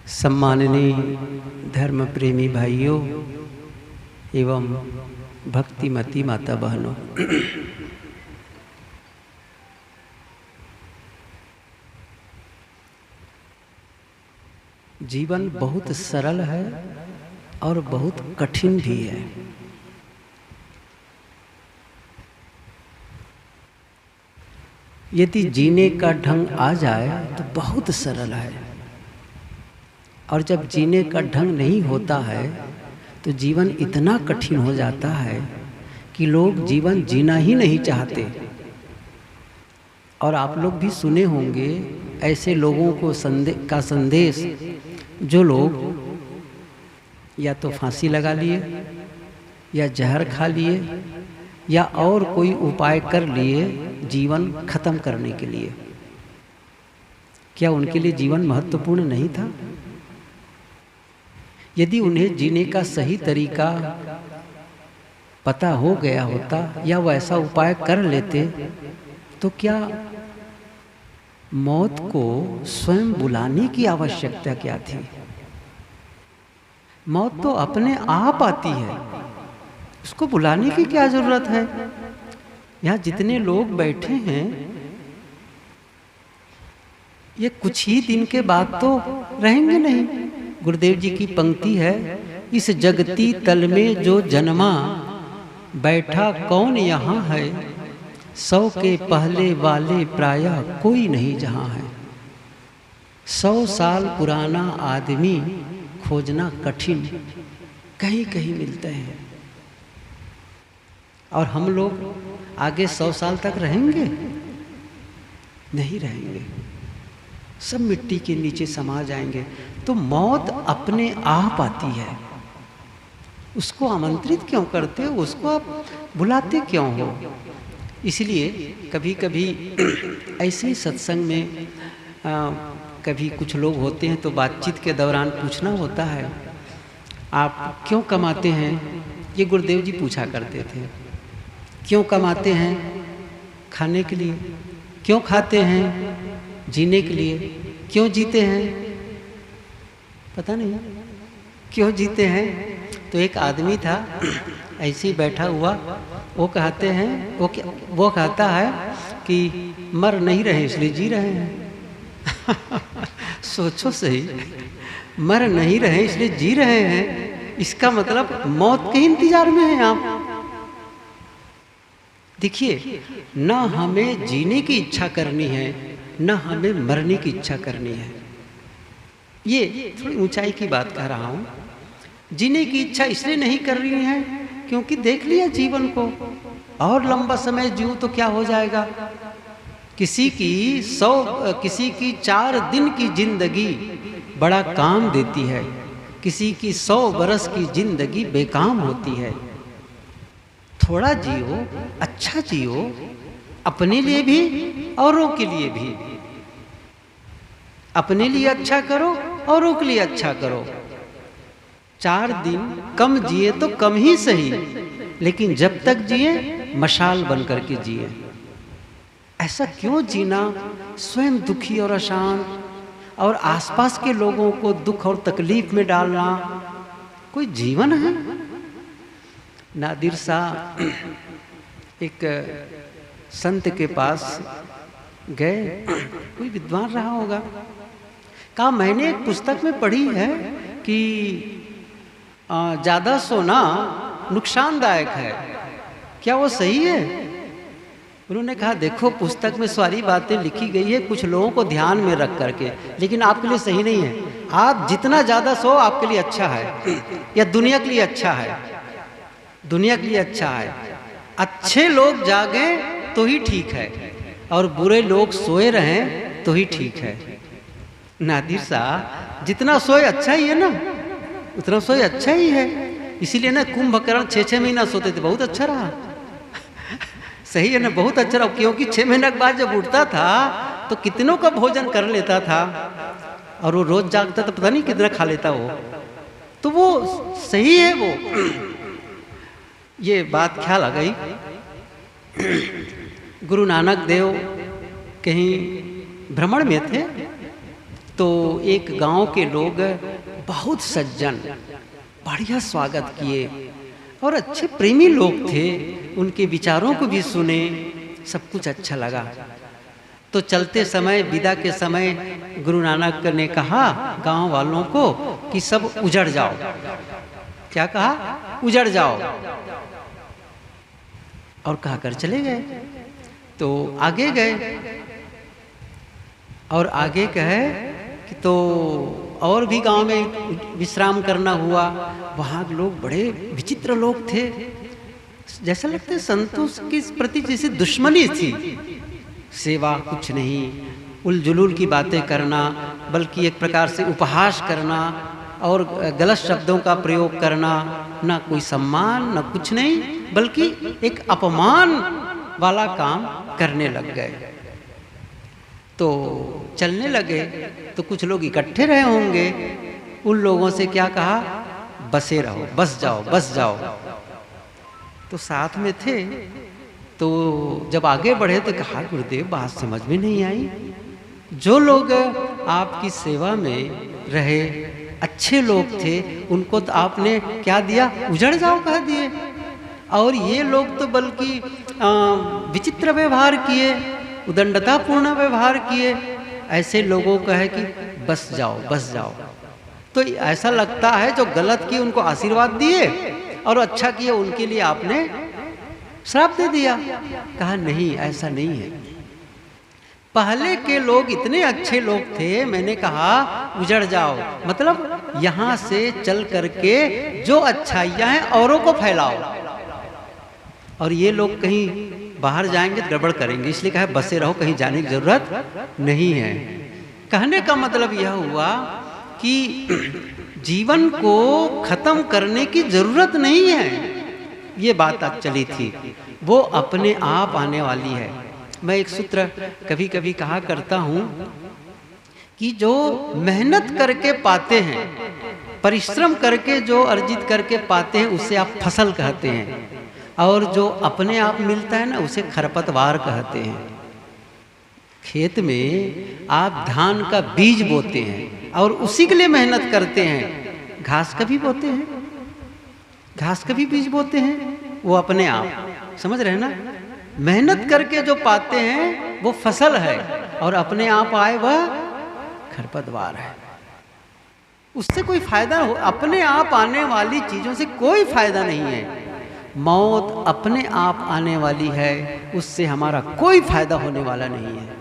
सम्माननीय धर्म प्रेमी भाइयों एवं भक्तिमती माता बहनों, जीवन बहुत सरल है और बहुत कठिन भी है। यदि जीने का ढंग आ जाए तो बहुत सरल है, और जब जीने का ढंग नहीं होता है तो जीवन इतना कठिन हो जाता है कि लोग जीवन जीना ही नहीं चाहते। और आप लोग भी सुने होंगे ऐसे लोगों को संदेश जो लोग या तो फांसी लगा लिए या जहर खा लिए या और कोई उपाय कर लिए जीवन खत्म करने के लिए। क्या उनके लिए जीवन महत्वपूर्ण नहीं था? यदि उन्हें जीने का सही तरीका पता हो गया होता या वो ऐसा उपाय कर लेते तो क्या मौत को स्वयं बुलाने की आवश्यकता क्या थी? मौत तो अपने आप आती है, उसको बुलाने की क्या जरूरत है? यहाँ जितने लोग बैठे हैं ये कुछ ही दिन के बाद तो रहेंगे नहीं। गुरुदेव जी की पंक्ति है, इस जगती तल में जो जन्मा बैठा कौन यहाँ है, 100 के पहले वाले प्रायः कोई नहीं जहाँ है। 100 साल पुराना आदमी खोजना कठिन, कहीं कहीं मिलते हैं। और हम लोग आगे 100 साल तक रहेंगे? नहीं रहेंगे, सब मिट्टी के नीचे समा जाएंगे। तो मौत अपने आप आती है, उसको आमंत्रित क्यों करते हो? उसको आप बुलाते क्यों हो? इसलिए कभी कभी ऐसे ही सत्संग में कभी कुछ लोग होते हैं तो बातचीत के दौरान पूछना होता है, आप क्यों कमाते हैं? ये गुरुदेव जी पूछा करते थे। क्यों कमाते हैं? खाने के लिए। क्यों खाते हैं? जीने के लिए। क्यों जीते हैं? पता नहीं क्यों जीते हैं। तो एक आदमी था ऐसे ही बैठा हुआ, वो कहते हैं वो कहता है कि मर नहीं रहे इसलिए जी रहे हैं। सोचो सही, मर नहीं रहे इसलिए जी रहे हैं, इसका मतलब मौत के इंतजार में हैं आप। देखिए, न हमें जीने की इच्छा करनी है न हमें मरने की इच्छा करनी है। ये थोड़ी ऊंचाई की बात कह रहा हूँ। जीने की इच्छा इसलिए नहीं कर रही है क्योंकि देख लिया जीवन को, और लंबा समय जीऊं तो क्या हो जाएगा। किसी की 4 दिन की जिंदगी बड़ा काम देती है, किसी की 100 बरस की जिंदगी बेकाम होती है। थोड़ा जियो, अच्छा जियो, अपने लिए भी औरों के लिए भी। अपने लिए अच्छा करो, औरों के लिए अच्छा करो। 4 दिन कम जिए तो कम ही सही, लेकिन जब तक जिए मशाल बन करके जिए। ऐसा क्यों जीना, स्वयं दुखी और अशांत और आसपास के लोगों को दुख और तकलीफ में डालना कोई जीवन है? नादिर शाह एक संत के पास गए, कोई विद्वान रहा होगा, कहा मैंने एक पुस्तक में पढ़ी है कि ज़्यादा सोना नुकसानदायक है, क्या वो सही है? उन्होंने कहा देखो, पुस्तक में सारी बातें लिखी गई है कुछ लोगों को ध्यान में रख करके, लेकिन आपके लिए सही नहीं है। आप जितना ज़्यादा सो आपके लिए अच्छा है, या दुनिया के लिए अच्छा है, दुनिया के लिए अच्छा है। अच्छे लोग जागे तो ही ठीक है, और बुरे लोग सोए रहें तो ही ठीक है। नादिर शाह, जितना सोए अच्छा ही है ना, उतना सोए अच्छा ही है। इसीलिए ना कुंभकर्ण 6-6 महीना सोते थे, बहुत अच्छा रहा। सही है ना, बहुत अच्छा रहा, क्योंकि 6 महीने के बाद जब उठता था तो कितनों का भोजन कर लेता था, और वो रोज जागता तो पता नहीं कितना खा लेता वो। तो वो सही है वो। ये बात ख्याल आ गई। गुरु नानक देव कहीं भ्रमण में थे, तो एक गांव के लोग बहुत सज्जन, बढ़िया स्वागत किए और अच्छे प्रेमी लोग थे, उनके विचारों को भी सुने, सब कुछ अच्छा लगा। तो चलते समय, विदा के समय गुरु नानक ने कहा गांव वालों को कि सब उजड़ जाओ। क्या कहा? उजड़ जाओ। और कहकर चले गए। तो आगे गए और आगे कहे कि तो और भी गांव में विश्राम करना हुआ। वहाँ लोग बड़े विचित्र लोग थे, जैसा लगता है संतों के प्रति जैसे दुश्मनी थी। सेवा कुछ नहीं, उलझुल की बातें करना, बल्कि एक प्रकार से उपहास करना और गलत शब्दों का प्रयोग करना, ना कोई सम्मान ना कुछ नहीं, बल्कि एक अपमान वाला काम करने लग गए। तो चलने लगे तो कुछ लोग इकट्ठे रहे होंगे, उन लोगों से क्या कहा? बसे रहो, बस जाओ, बस जाओ। तो साथ में थे, तो जब आगे बढ़े तो कहा गुरुदेव बात समझ में नहीं आई। जो लोग आपकी सेवा में रहे, अच्छे लोग थे, उनको तो आपने क्या दिया? उजड़ जाओ कह दिए। और ये लोग तो बल्कि विचित्र व्यवहार किए, उदंडतापूर्ण व्यवहार किए। ऐसे लोगों का है कि बस जाओ, बस जाओ। तो ऐसा लगता है जो गलत किए उनको आशीर्वाद दिए और अच्छा किए उनके लिए आपने श्राप दे दिया। कहा नहीं, ऐसा नहीं है। पहले के लोग इतने अच्छे लोग थे, मैंने कहा उजड़ जाओ, मतलब यहाँ से चल करके जो अच्छाइयाँ हैं औरों को फैलाओ। और ये लोग कहीं बाहर जाएंगे तो गड़बड़ करेंगे, इसलिए कहा बसे रहो, कहीं जाने की जरूरत नहीं है। कहने का मतलब यह हुआ कि जीवन को खत्म करने की जरूरत नहीं है, ये बात आज चली थी, वो अपने आप आने वाली है। मैं एक सूत्र कभी कभी कहा करता हूँ कि जो मेहनत करके पाते हैं, परिश्रम करके जो अर्जित करके पाते हैं, उसे आप फसल कहते हैं, और जो अपने आप मिलता है ना, उसे खरपतवार कहते हैं। खेत में आप धान का बीज बोते हैं और उसी के लिए मेहनत करते हैं। घास का भी बोते हैं, घास का भी बीज बोते हैं, वो अपने आप, समझ रहे हैं ना? मेहनत करके जो पाते हैं वो फसल है, और अपने आप आए वह खरपतवार है। उससे कोई फायदा हो, अपने आप आने वाली चीजों से कोई फायदा नहीं है। मौत अपने आप आने वाली है, उससे हमारा कोई फायदा होने वाला नहीं है।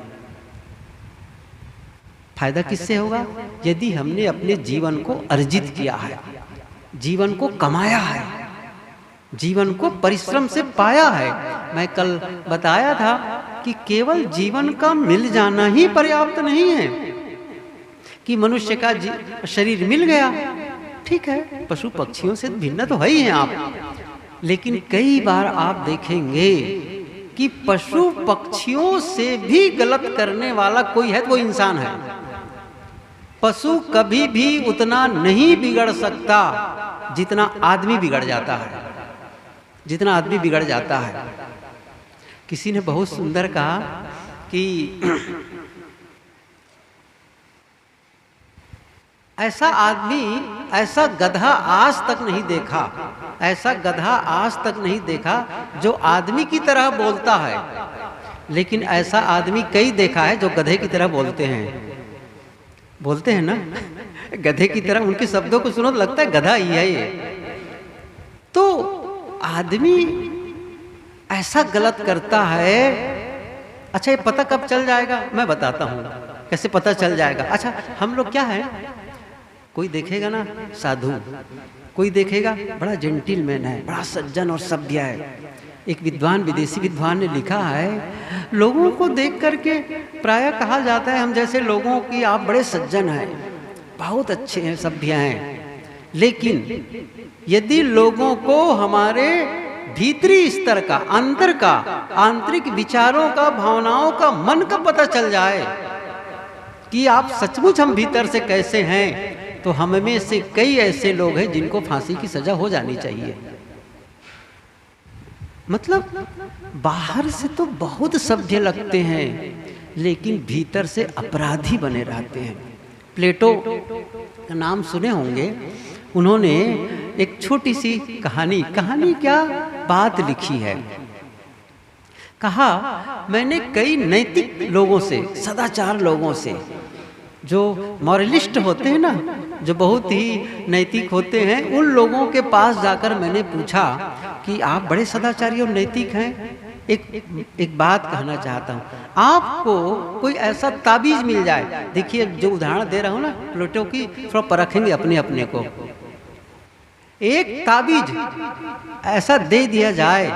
फायदा किससे होगा? यदि हमने अपने जीवन को अर्जित किया है, जीवन को कमाया है, जीवन को परिश्रम से पाया है। मैं कल बताया था कि केवल जीवन का मिल जाना ही पर्याप्त नहीं है कि मनुष्य का शरीर मिल गया, ठीक है, पशु पक्षियों से भिन्न तो है ही हैं आप, लेकिन कई बार आप देखेंगे कि पशु पक्षियों से भी गलत करने वाला कोई है तो वो इंसान है। पशु कभी भी उतना नहीं बिगड़ सकता जितना आदमी बिगड़ जाता है, जितना आदमी बिगड़ जाता है। किसी ने बहुत सुंदर कहा कि ऐसा आदमी, ऐसा गधा आज तक नहीं देखा, ऐसा गधा आज तक नहीं देखा जो आदमी की तरह बोलता है, लेकिन ऐसा आदमी कई देखा है जो गधे की तरह बोलते हैं। बोलते हैं ना गधे की तरह, उनके शब्दों को सुनो तो लगता है गधा ही है ये। तो आदमी ऐसा गलत करता है। अच्छा, ये पता कब चल जाएगा? मैं बताता हूँ कैसे पता चल जाएगा। अच्छा, हम लोग क्या है, कोई देखेगा ना साधु, कोई देखेगा बड़ा जेंटिलमैन है, बड़ा सज्जन और सभ्य है। एक विद्वान, विदेशी विद्वान ने लिखा है, लोगों को देख करके प्रायः कहा जाता है हम जैसे लोगों की आप बड़े सज्जन हैं, बहुत अच्छे हैं, सभ्य हैं। लेकिन यदि लोगों को हमारे भीतरी स्तर का, अंतर का, आंतरिक विचारों का, भावनाओं का, मन का पता चल जाए कि आप सचमुच हम भीतर से कैसे हैं, तो हम में से कई ऐसे लोग हैं जिनको फांसी की सजा हो जानी चाहिए। मतलब बाहर से तो बहुत सभ्य लगते हैं, लेकिन भीतर से अपराधी बने रहते हैं। प्लेटो का नाम सुने होंगे। उन्होंने एक छोटी सी कहानी क्या बात लिखी है। कहा, मैंने कई नैतिक लोगों से, सदाचार लोगों से, जो मॉरलिस्ट होते हैं ना, जो बहुत ही नैतिक होते हैं, उन लोगों के पास जाकर मैंने पूछा कि आप बड़े सदाचारी और नैतिक हैं, एक बात कहना चाहता हूँ, आपको कोई ऐसा ताबीज मिल जाए। देखिए जो उदाहरण दे रहा हूँ ना प्लेटो की, थोड़ा परखेंगे अपने अपने को। एक ताबीज ऐसा दे दिया जाए,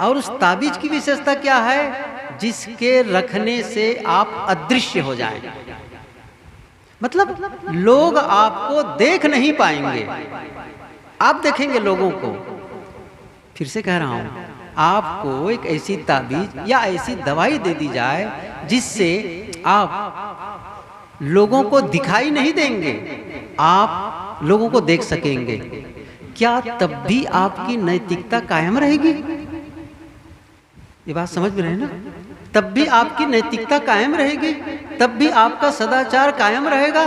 और उस ताबीज की विशेषता क्या है, जिसके रखने से आप अदृश्य हो जाएं। मतलब लोग आपको देख नहीं पाएंगे, आप देखेंगे लोगों को। फिर से कह रहा हूं, आपको एक ऐसी ताबीज या ऐसी दवाई दे दी जाए जिससे आप लोगों को दिखाई नहीं देंगे, आप लोगों को देख सकेंगे। क्या तब भी आपकी नैतिकता कायम रहेगी? ये बात समझ में रहे ना? तब भी आपकी नैतिकता कायम रहेगी, तब भी आपका सदाचार कायम रहेगा।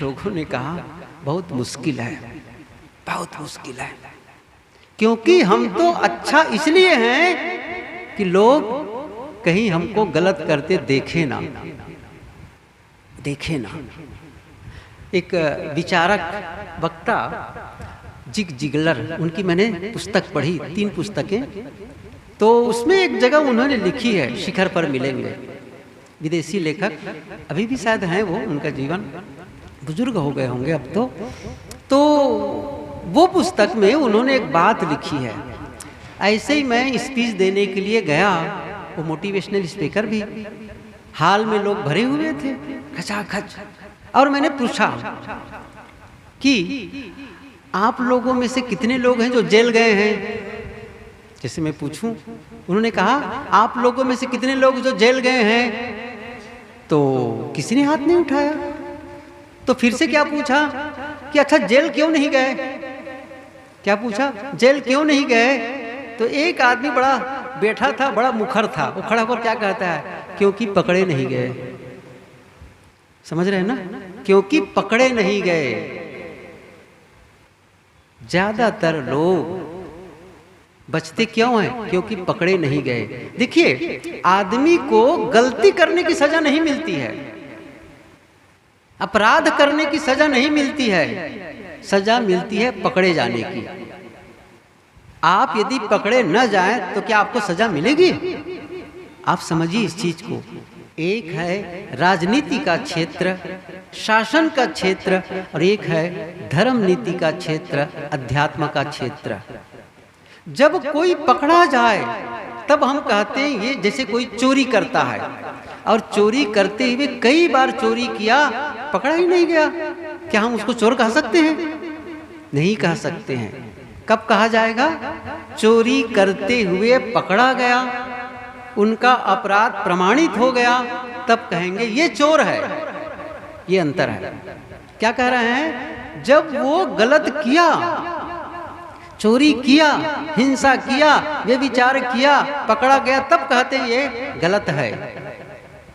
लोगों ने कहा बहुत मुश्किल है, बहुत मुश्किल है, क्योंकि हम तो अच्छा इसलिए हैं कि लोग कहीं हमको गलत करते देखे ना। एक विचारक वक्ता जिग जिगलर, उनकी मैंने पुस्तक पढ़ी, 3 पुस्तकें। तो उसमें एक जगह उन्होंने लिखी है, शिखर पर मिलेंगे। विदेशी लेखक, अभी भी शायद हैं वो, उनका जीवन, बुजुर्ग हो गए होंगे अब तो वो पुस्तक में उन्होंने एक बात लिखी है। ऐसे ही मैं स्पीच देने के लिए गया, वो मोटिवेशनल स्पीकर भी, हाल में लोग भरे हुए थे खचाखच, और मैंने पूछा कि आप लोगों में से कितने लोग हैं जो जेल गए हैं। जैसे मैं पूछूं, उन्होंने कहा आप लोगों में से कितने लोग जो जेल गए हैं, तो किसी ने हाथ नहीं उठाया। तो फिर से क्या पूछा कि अच्छा जेल क्यों नहीं गए, क्या पूछा, जेल क्यों नहीं गए। तो एक आदमी बड़ा बैठा था, बड़ा मुखर था, वो खड़ा होकर क्या कहता है, क्योंकि पकड़े नहीं गए। समझ रहे हैं ना, क्योंकि पकड़े नहीं गए। ज्यादातर लोग बचते क्यों हैं, क्योंकि पकड़े नहीं गए। देखिए, आदमी को गलती करने की सजा नहीं मिलती है, अपराध करने की सजा नहीं मिलती है, सजा मिलती है पकड़े जाने की। आप यदि पकड़े न जाएं तो क्या आपको सजा मिलेगी? आप समझिए इस चीज को। एक है राजनीति का क्षेत्र, शासन का क्षेत्र, और एक है धर्म नीति का क्षेत्र, अध्यात्म का क्षेत्र। जब कोई पकड़ा जाए तब हम कहते हैं ये जैसे कोई चोरी करता है, और चोरी करते हुए कई बार चोरी किया, पकड़ा ही नहीं गया, क्या हम उसको चोर कह सकते हैं? नहीं कह सकते हैं। कब कहा जाएगा? चोरी करते हुए पकड़ा गया, उनका अपराध प्रमाणित हो गया, तब कहेंगे ये चोर है। ये अंतर है। क्या कह रहे हैं? जब वो गलत किया, चोरी किया, हिंसा किया, व्यभिचार किया, पकड़ा गया, तब कहते हैं ये गलत है।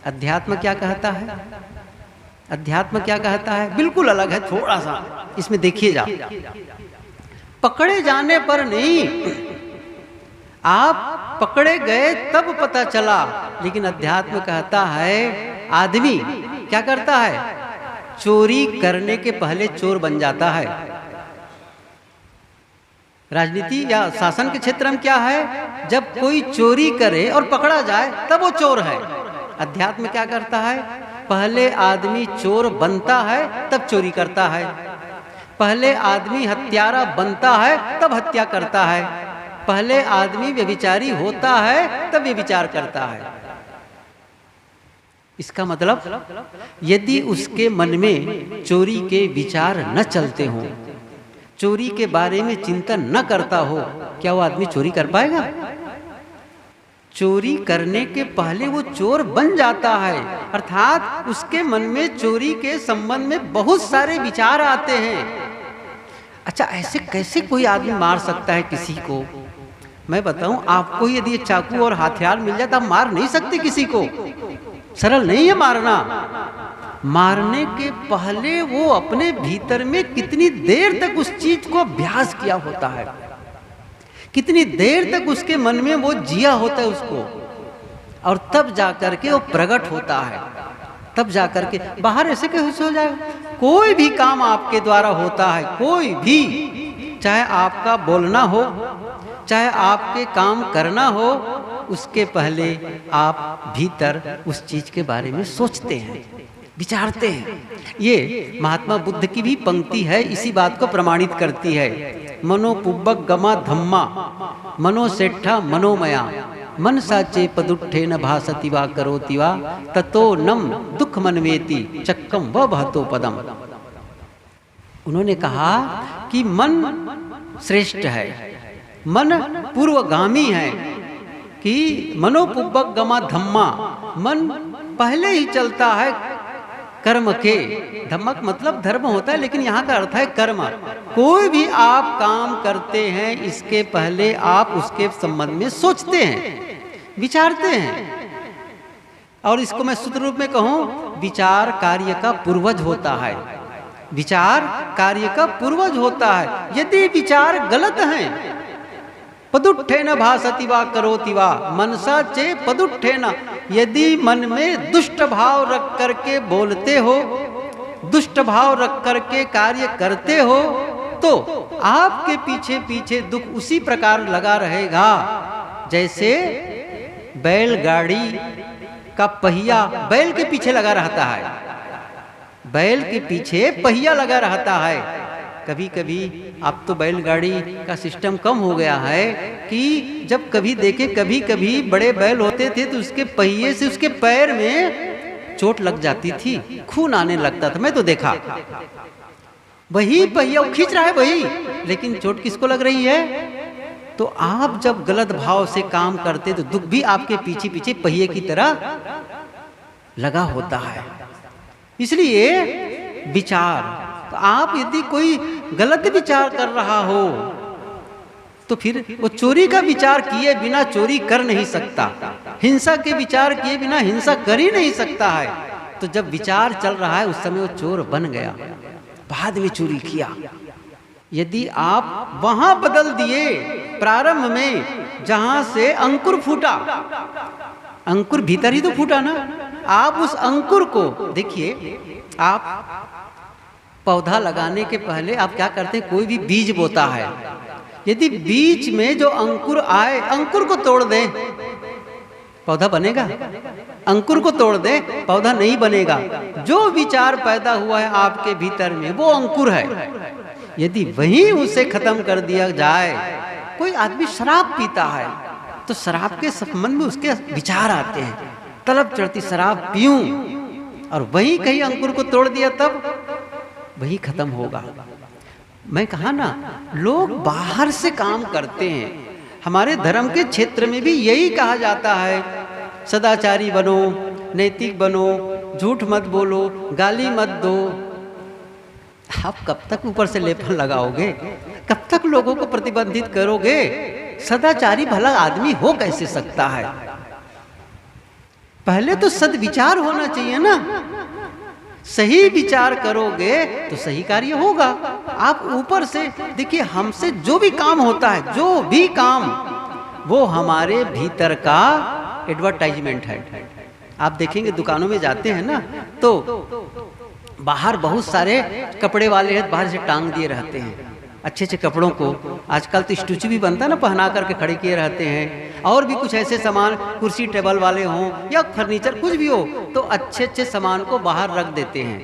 अध्यात्म क्या कहता है? अध्यात्म क्या कहता है? बिल्कुल अलग है, थोड़ा सा इसमें देखिए जा। पकड़े जाने पर नहीं, आप पकड़े गए तब पता चला, लेकिन अध्यात्म कहता है आदमी क्या करता है? चोरी करने के पहले चोर बन जाता है। राजनीति या शासन के क्षेत्र में क्या है? जब कोई चोरी करे और पकड़ा जाए तब वो चोर है। अध्यात्म क्या करता है? पहले आदमी चोर बनता है तब चोरी करता है, पहले आदमी हत्यारा बनता है तब हत्या करता है, पहले आदमी व्यभिचारी होता है तब व्यभिचार करता है। इसका मतलब यदि उसके मन में चोरी के विचार न चलते हों, चोरी के बारे में चिंतन न करता हो, क्या वो आदमी चोरी कर पाएगा? चोरी करने के पहले वो चोर बन जाता है, अर्थात उसके मन में चोरी के संबंध में बहुत सारे विचार आते हैं। अच्छा, ऐसे कैसे कोई आदमी मार सकता है किसी को? मैं बताऊं आपको, यदि चाकू और हथियार मिल जाए तो आप मार नहीं सकते किसी को। सरल नहीं है मारना। मारने के पहले वो अपने भीतर में कितनी देर तक उस चीज को अभ्यास किया होता है, कितनी देर तक उसके मन में वो जिया होता है उसको, और तब जाकर के वो प्रकट होता है, तब जाकर के बाहर ऐसे कैसे हो जाएगा। कोई भी काम आपके द्वारा होता है, कोई भी, चाहे आपका बोलना हो, चाहे आपके काम करना हो, उसके पहले आप भीतर उस चीज के बारे में सोचते हैं, विचारते हैं। ये महात्मा बुद्ध की भी पंक्ति है, इसी बात को प्रमाणित करती है। मनो पुब्बक गमा धम्मा मनो सेठा मनोमया मन साचे पदुट्ठे न भासति वा करोति वा ततो नम दुख मनवेति चक्कम व बहतो पदम। उन्होंने कहा कि मन श्रेष्ठ है, मन पूर्वगामी है, कि मनोपुब्बक गमा धम्मा, मन पहले ही चलता है कर्म के। धम्मक मतलब धर्म होता है, लेकिन यहाँ का अर्थ है कर्म। कोई भी आप काम करते हैं, इसके पहले आप उसके संबंध में सोचते हैं, विचारते हैं। और इसको मैं सूत्र रूप में कहूं, विचार कार्य का पूर्वज होता है, विचार कार्य का पूर्वज होता है। यदि विचार गलत हैं, पदुट्ठेन भासति वा करोति वा मनसा चे पदुट्ठेन, यदि मन में दुष्ट भाव रख करके बोलते हो, दुष्ट भाव रख करके कार्य करते हो, तो आपके पीछे पीछे दुख उसी प्रकार लगा रहेगा जैसे बैलगाड़ी का पहिया बैल के पीछे लगा रहता है, बैल के पीछे पहिया लगा रहता है। कभी कभी अब तो बैलगाड़ी का सिस्टम कम हो गया है कि जब कभी देखे, कभी कभी बड़े बैल होते थे तो उसके पहिए से उसके पैर में चोट लग जाती थी, खून आने लगता था। मैं तो देखा वही पहिया खींच रहा है वही, लेकिन चोट किसको लग रही है? तो आप जब गलत भाव से काम करते तो दुख भी आपके पीछे पीछे पहिए की तरह लगा होता है। इसलिए विचार, तो आप यदि कोई गलत विचार कर रहा हो तो फिर वो चोरी का विचार किए बिना चोरी कर नहीं सकता, हिंसा के विचार किए बिना हिंसा कर ही नहीं सकता है। तो जब विचार चल रहा है उस समय वो चोर बन गया, बाद में चोरी किया। यदि आप वहां बदल दिए प्रारंभ में जहां से अंकुर फूटा, अंकुर भीतर ही तो फूटा ना, आप उस अंकुर को देखिए। आप पौधा लगाने के पहले आप क्या करते हैं? कोई भी बीज बोता है, यदि बीज में जो अंकुर आए, अंकुर को तोड़ दें, पौधा बनेगा? अंकुर को तोड़ दे, पौधा नहीं बनेगा। जो विचार पैदा हुआ है आपके भीतर में वो अंकुर है, यदि वहीं उसे खत्म कर दिया जाए। कोई आदमी शराब पीता है तो शराब के संबंध में उसके विचार आते हैं, तलब चढ़ती शराब पीऊं, और वहीं कहीं अंकुर को तोड़ दिया तब वही खत्म होगा। मैं कहा ना, लोग बाहर से काम करते हैं। हमारे धर्म के क्षेत्र में भी यही कहा जाता है, सदाचारी बनो, नैतिक बनो, झूठ मत बोलो, गाली मत दो। आप कब तक ऊपर से लेपन लगाओगे? कब तक लोगों को प्रतिबंधित करोगे? सदाचारी भला आदमी हो कैसे सकता है? पहले तो सद्विचार होना चाहिए ना। सही विचार करोगे तो सही कार्य होगा। आप ऊपर से देखिए, हमसे जो भी काम होता है, जो भी काम, वो हमारे भीतर का एडवर्टाइजमेंट है। आप देखेंगे दुकानों में जाते हैं ना, तो बाहर बहुत सारे कपड़े वाले हैं, बाहर से टांग दिए रहते हैं अच्छे अच्छे कपड़ों को। आजकल तो स्टैचू भी बनता है ना, पहना करके खड़े किए रहते हैं। और भी कुछ ऐसे सामान, कुर्सी टेबल वाले हों या फर्नीचर कुछ भी हो, तो अच्छे अच्छे सामान को बाहर रख देते हैं।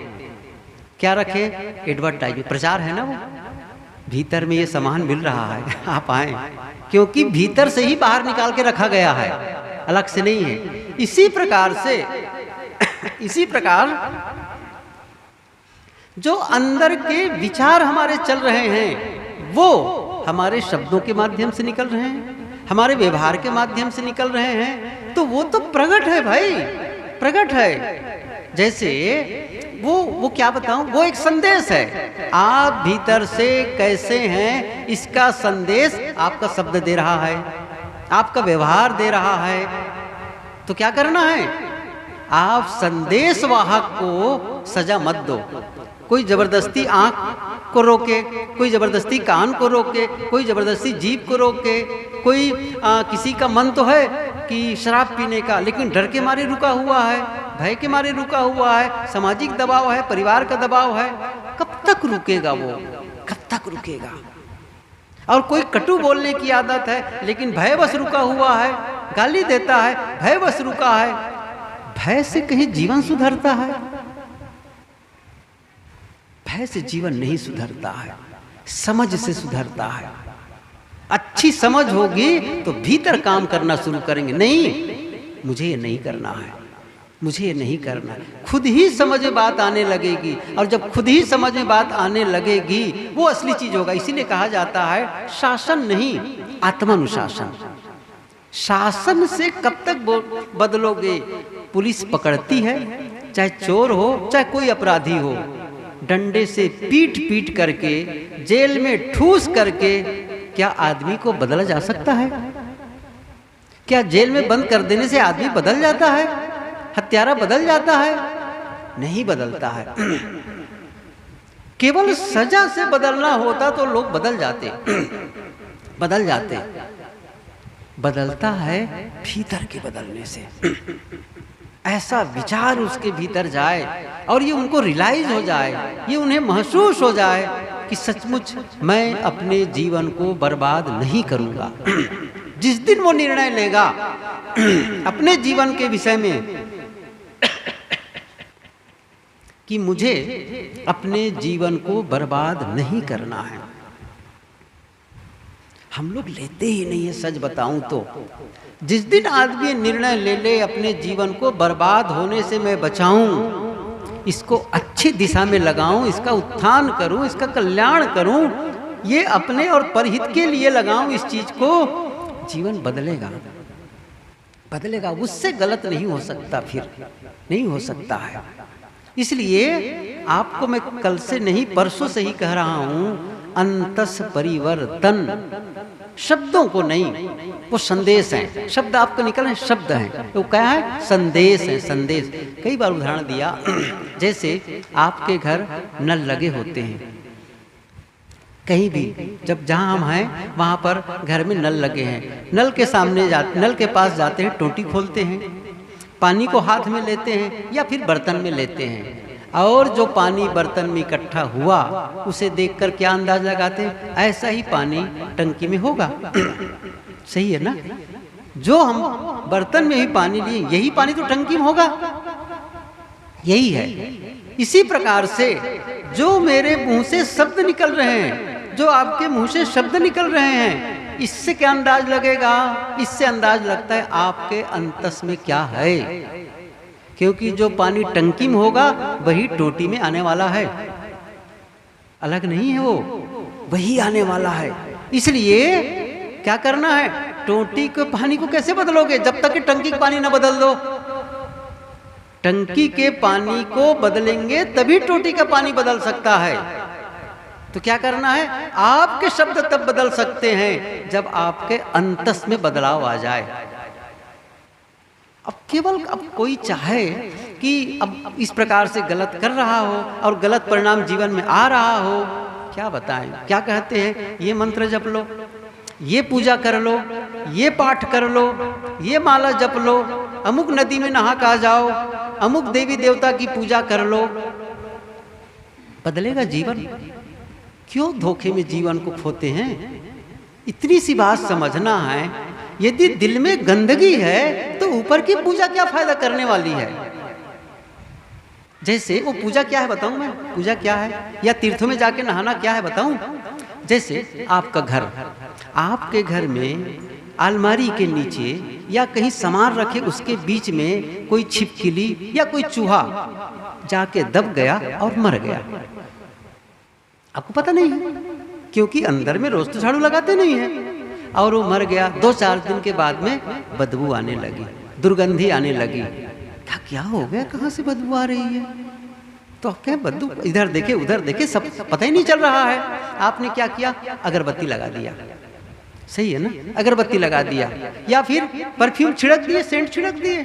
क्या रखे? एडवर्टाइजमेंट, प्रचार है ना। वो भीतर में ये सामान मिल रहा है, आप आए, क्योंकि भीतर से ही बाहर निकाल के रखा गया है, अलग से नहीं है। इसी प्रकार से इसी प्रकार जो अंदर के विचार हमारे चल रहे हैं वो हमारे शब्दों के माध्यम से निकल रहे हैं, हमारे व्यवहार के माध्यम से निकल रहे हैं। तो वो तो प्रकट है भाई, प्रकट है। जैसे वो क्या बताऊं, वो एक संदेश है। आप भीतर से कैसे हैं इसका संदेश आपका शब्द दे रहा है, आपका व्यवहार दे रहा है। तो क्या करना है? आप संदेश वाहक को सजा मत दो। कोई जबरदस्ती आंख को रोके, कोई जबरदस्ती कान को रोके, कोई जबरदस्ती जीभ को रोके, कोई किसी का मन तो है कि शराब पीने का, लेकिन डर के मारे रुका हुआ है, भय के मारे रुका हुआ है, सामाजिक दबाव है, परिवार का दबाव है। कब तक रुकेगा वो? कब तक रुकेगा? और कोई कटु बोलने की आदत है, लेकिन भयवश रुका हुआ है, गाली देता है, भयवश रुका है। भय से कहीं जीवन सुधरता है? भय से जीवन नहीं सुधरता है, समझ से सुधरता है। अच्छी समझ होगी तो भीतर काम करना शुरू करेंगे। नहीं, मुझे ये नहीं करना है, मुझे ये नहीं करना है। खुद ही समझ में बात आने लगेगी, और जब खुद ही समझ में बात आने लगेगी वो असली चीज होगा। इसीलिए कहा जाता है शासन नहीं, आत्मानुशासन। शासन से कब तक बदलोगे? पुलिस पकड़ती है, चाहे चोर हो चाहे कोई अपराधी हो, डंडे से पीट पीट करके, जेल में ठूस करके क्या आदमी को बदला जा सकता है? क्या जेल में बंद कर देने से आदमी बदल जाता है? हत्यारा बदल जाता है? नहीं बदलता है। केवल सजा से बदलना होता तो लोग बदल जाते, बदल जाते। बदलता है भीतर के बदलने से। ऐसा विचार उसके भीतर जाए और ये उनको रियलाइज हो जाए, ये उन्हें महसूस हो जाए कि सचमुच मैं अपने जीवन को बर्बाद नहीं करूंगा। जिस दिन वो निर्णय लेगा अपने जीवन के विषय में कि मुझे अपने जीवन को बर्बाद नहीं करना है, हम लोग लेते ही नहीं है। सच बताऊं तो जिस दिन आदमी निर्णय ले ले अपने जीवन को बर्बाद होने से मैं बचाऊं, इसको अच्छी दिशा में लगाऊं, इसका उत्थान करूं, इसका कल्याण करूं, ये अपने और परहित के लिए लगाऊं इस चीज को, जीवन बदलेगा, बदलेगा। उससे गलत नहीं हो सकता, फिर नहीं हो सकता है। इसलिए आपको मैं कल से नहीं परसों से ही कह रहा हूं, अंतस परिवर्तन, शब्दों को नहीं, वो संदेश हैं। शब्द आपको निकल रहे, शब्द हैं, तो क्या है? संदेश है, संदेश। कई बार उदाहरण दिया, जैसे आपके घर नल लगे होते हैं, कहीं भी जब जहां हम हैं वहां पर घर में नल लगे हैं, नल के सामने नल के पास जाते हैं, टोटी खोलते हैं, पानी को हाथ में लेते हैं या फिर बर्तन में लेते हैं, और जो पानी बर्तन में इकट्ठा हुआ उसे देखकर क्या अंदाज लगाते हैं? ऐसा ही पानी टंकी में होगा। सही है ना? जो हम बर्तन में ही पानी लिए, यही पानी तो टंकी में होगा, यही है। इसी प्रकार से जो मेरे मुंह से शब्द निकल रहे हैं, जो आपके मुंह से शब्द निकल रहे हैं, इससे क्या अंदाज लगेगा? इससे अंदाज लगता है आपके अंतस में क्या है, क्योंकि जो पानी टंकी में होगा वही टोटी में आने वाला है, अलग नहीं है, वो वही आने वाला है। इसलिए क्या करना है? टोटी के पानी को कैसे बदलोगे जब तक कि टंकी का पानी ना बदल दो? टंकी के पानी को बदलेंगे तभी टोटी का पानी बदल सकता है। तो क्या करना है? आपके शब्द तब बदल सकते हैं जब आपके अंतस में बदलाव आ जाए। अब कोई चाहे कि अब इस प्रकार से गलत कर रहा हो और गलत परिणाम जीवन में आ रहा हो, क्या बताएं? क्या कहते हैं? ये मंत्र जप लो, ये पूजा कर लो, ये पाठ कर लो, ये माला जप लो, अमुक नदी में नहा के आ जाओ, अमुक देवी देवता की पूजा कर लो, बदलेगा जीवन? क्यों धोखे में जीवन को खोते हैं? इतनी सी बात समझना है। यदि दिल में गंदगी है तो ऊपर की पूजा क्या फायदा करने वाली है? जैसे वो पूजा क्या है बताऊं मैं? पूजा क्या है या तीर्थों में जाके नहाना क्या है बताऊं? जैसे आपका घर, आपके घर में अलमारी के नीचे या कहीं सामान रखे उसके बीच में कोई छिपकली या कोई चूहा जाके दब गया और मर गया, आपको पता नहीं है, क्योंकि अंदर में रोज तो झाड़ू लगाते नहीं है, और वो मर गया। 2-4 दिन के बाद में बदबू आने लगी, दुर्गंधी आने लगी। क्या हो गया, कहाँ से बदबू आ रही है? तो आप क्या बदबू, इधर देखे उधर देखे, सब पता ही नहीं चल रहा है। आपने क्या किया? अगरबत्ती लगा दिया। सही है ना? अगरबत्ती लगा दिया या फिर परफ्यूम छिड़क दिए, सेंट छिड़क दिए।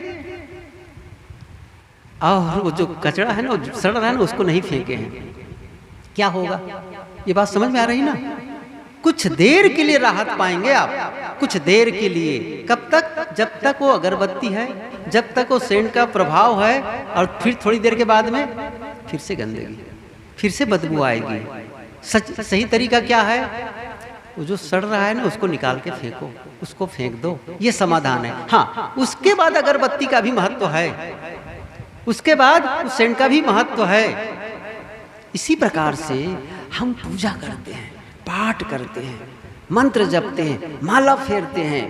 और वो जो कचरा है ना, वो सड़ रहा है ना, उसको नहीं फेंके हैं, क्या होगा? ये बात समझ में आ रही ना? कुछ देर के लिए राहत पाएंगे आप, कुछ देर के लिए। कब तक? जब तक वो अगरबत्ती है, जब तक वो सेंट का प्रभाव है, और फिर थोड़ी देर के बाद में फिर से गंदगी, फिर से बदबू आएगी। सही तरीका क्या है? वो जो सड़ रहा है ना, उसको निकाल के फेंको, उसको फेंक दो, ये समाधान है। हाँ, उसके बाद अगरबत्ती का भी महत्व है, उसके बाद उस सेंट का भी महत्व है। इसी प्रकार से हम पूजा करते हैं, पाठ करते हैं, मंत्र जपते हैं, माला फेरते हैं,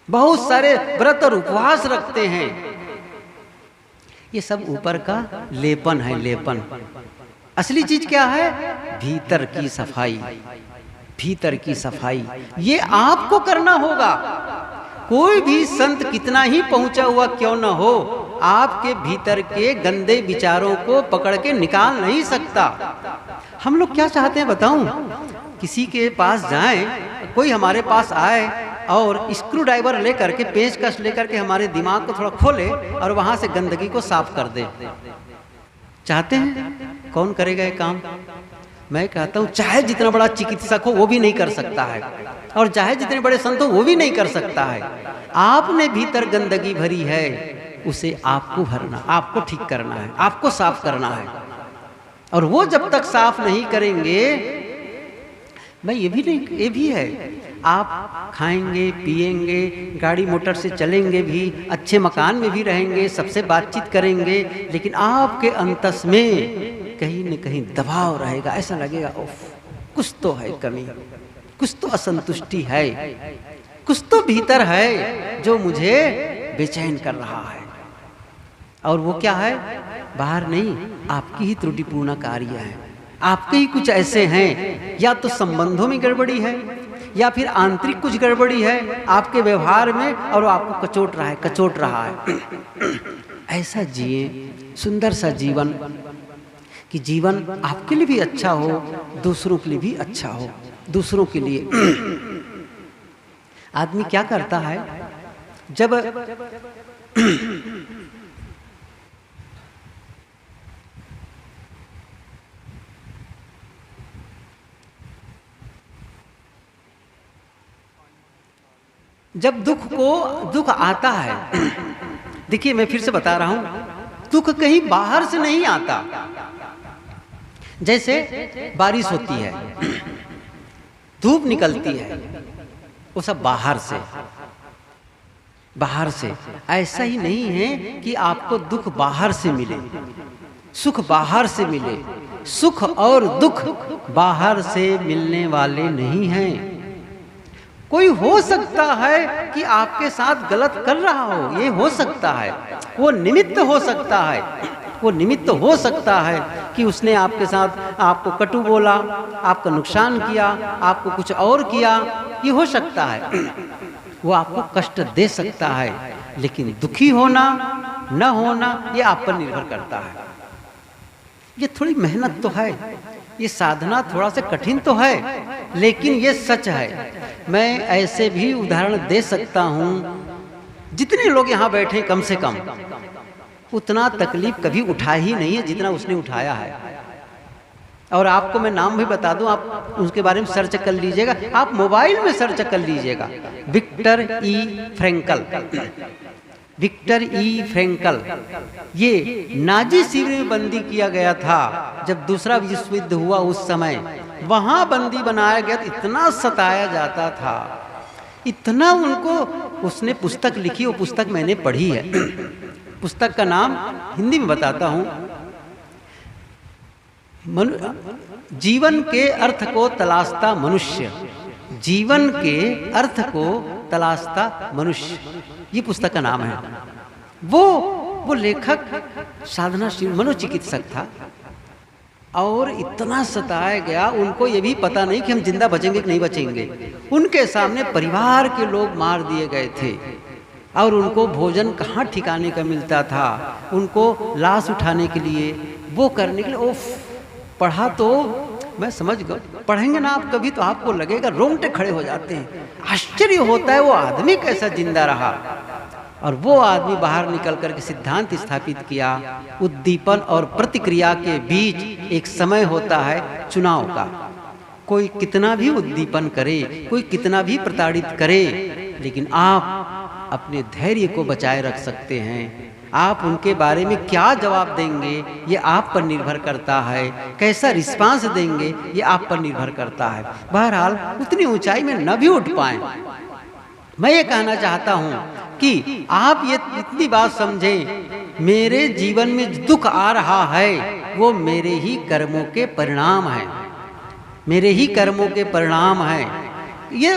बहुत सारे व्रत और उपवास रखते हैं। ये सब ऊपर का लेपन है, लेपन। असली चीज क्या है? भीतर की सफाई, भीतर की सफाई। ये आपको करना होगा। कोई भी संत कितना ही पहुंचा हुआ क्यों न हो, आपके भीतर के गंदे विचारों को पकड़ के निकाल नहीं सकता। हम लोग क्या चाहते हैं बताऊं? किसी के पास जाएं, कोई हमारे पास आए और स्क्रू ड्राइवर लेकर के, पेचकस लेकर के हमारे दिमाग को थोड़ा खोले और वहां से गंदगी को साफ कर दे। चाहते हैं? कौन करेगा ये काम? मैं कहता हूं, चाहे जितना बड़ा चिकित्सक हो वो भी नहीं कर सकता है, और चाहे जितने बड़े संत हो वो भी नहीं कर सकता है। आपने भीतर गंदगी भरी है, उसे आपको भरना, आपको ठीक करना है, आपको साफ करना है। और वो जब तक साफ नहीं करेंगे, भाई ये भी है, आप खाएंगे, पिएंगे, गाड़ी मोटर से चलेंगे भी, अच्छे मकान में भी रहेंगे, सबसे बातचीत करेंगे, लेकिन आपके अंतस में कहीं न कहीं दबाव रहेगा। ऐसा लगेगा, ओफ, कुछ तो है कमी, कुछ तो असंतुष्टि है, कुछ तो भीतर है जो मुझे बेचैन कर रहा है। और वो क्या है? बाहर नहीं, आपकी ही त्रुटिपूर्ण कार्य है, आपके ही कुछ ऐसे हैं, या तो संबंधों में गड़बड़ी है, या फिर आंतरिक कुछ गड़बड़ी है आपके व्यवहार में, और वो आपको कचोट रहा है। ऐसा जिए सुंदर सा जीवन, कि जीवन आपके लिए भी अच्छा हो, दूसरों के लिए भी अच्छा हो। दूसरों के लिए आदमी क्या करता है? जब दुख आता है, देखिए मैं फिर से बता रहा हूं, दुख कहीं बाहर से नहीं आता। जैसे बारिश होती है, धूप निकलती है, वो सब बाहर से। ऐसा ही नहीं है कि आपको दुख बाहर से मिले, सुख बाहर से मिले। सुख और दुख बाहर से मिलने वाले नहीं हैं। कोई हो सकता है कि आपके साथ गलत कर रहा हो, ये हो सकता है, वो निमित्त हो सकता है, वो निमित्त हो सकता है कि उसने आपके साथ आपको कटु बोला, आपका नुकसान किया, आपको कुछ और किया, ये हो सकता है, वो आपको कष्ट दे सकता है। लेकिन दुखी होना न होना ये आप पर निर्भर करता है। ये थोड़ी मेहनत तो है, ये साधना थोड़ा सा कठिन तो है, लेकिन ये सच है। मैं ऐसे भी उदाहरण दे सकता हूँ, जितने लोग यहाँ बैठे कम से कम उतना तकलीफ कभी उठा ही नहीं है जितना उसने उठाया है। और आपको मैं नाम भी बता दूं, आप उसके बारे में सर्च कर लीजिएगा, आप मोबाइल में सर्च कर लीजिएगा, विक्टर ई फ्रैंकल। विक्टर ई फ्रैंकल ये नाजी शिविर में बंदी किया गया था। जब दूसरा विश्व युद्ध हुआ उस समय वहां बंदी बनाया गया, तो इतना सताया जाता था, इतना उनको। उसने पुस्तक लिखी, वो पुस्तक मैंने पढ़ी है। पुस्तक का नाम हिंदी में बताता हूं, जीवन के अर्थ को तलाशता मनुष्य। जीवन के अर्थ को तलाशता मनुष्य, ये पुस्तक का नाम है। वो लेखक साधनाशील मनोचिकित्सक था, और इतना सताया गया, उनको ये भी पता नहीं कि हम जिंदा बचेंगे कि नहीं बचेंगे। उनके सामने परिवार के लोग मार दिए गए थे, और उनको भोजन कहाँ ठिकाने का मिलता था, उनको लाश उठाने के लिए, वो करने के लिए। ओफ, पढ़ा तो मैं समझ गया, पढ़ेंगे ना आप कभी तो आपको लगेगा, रोंगटे खड़े हो जाते हैं, आश्चर्य होता है वो आदमी कैसा जिंदा रहा। और वो आदमी बाहर निकल कर के सिद्धांत स्थापित किया, उद्दीपन और प्रतिक्रिया के बीच एक समय होता है चुनाव का। कोई कितना भी उद्दीपन करे, कोई कितना भी प्रताड़ित करे, लेकिन आप अपने धैर्य को बचाए रख सकते हैं। आप उनके बारे में क्या जवाब देंगे ये आप पर निर्भर करता है, कैसा रिस्पांस देंगे ये आप पर निर्भर करता है। बहरहाल उतनी ऊंचाई में न भी उठ पाए। मैं ये कहना चाहता हूँ कि आप ये इतनी बात समझें, मेरे जीवन में दुख आ रहा है वो मेरे ही कर्मों के परिणाम है, मेरे ही कर्मों के परिणाम है। ये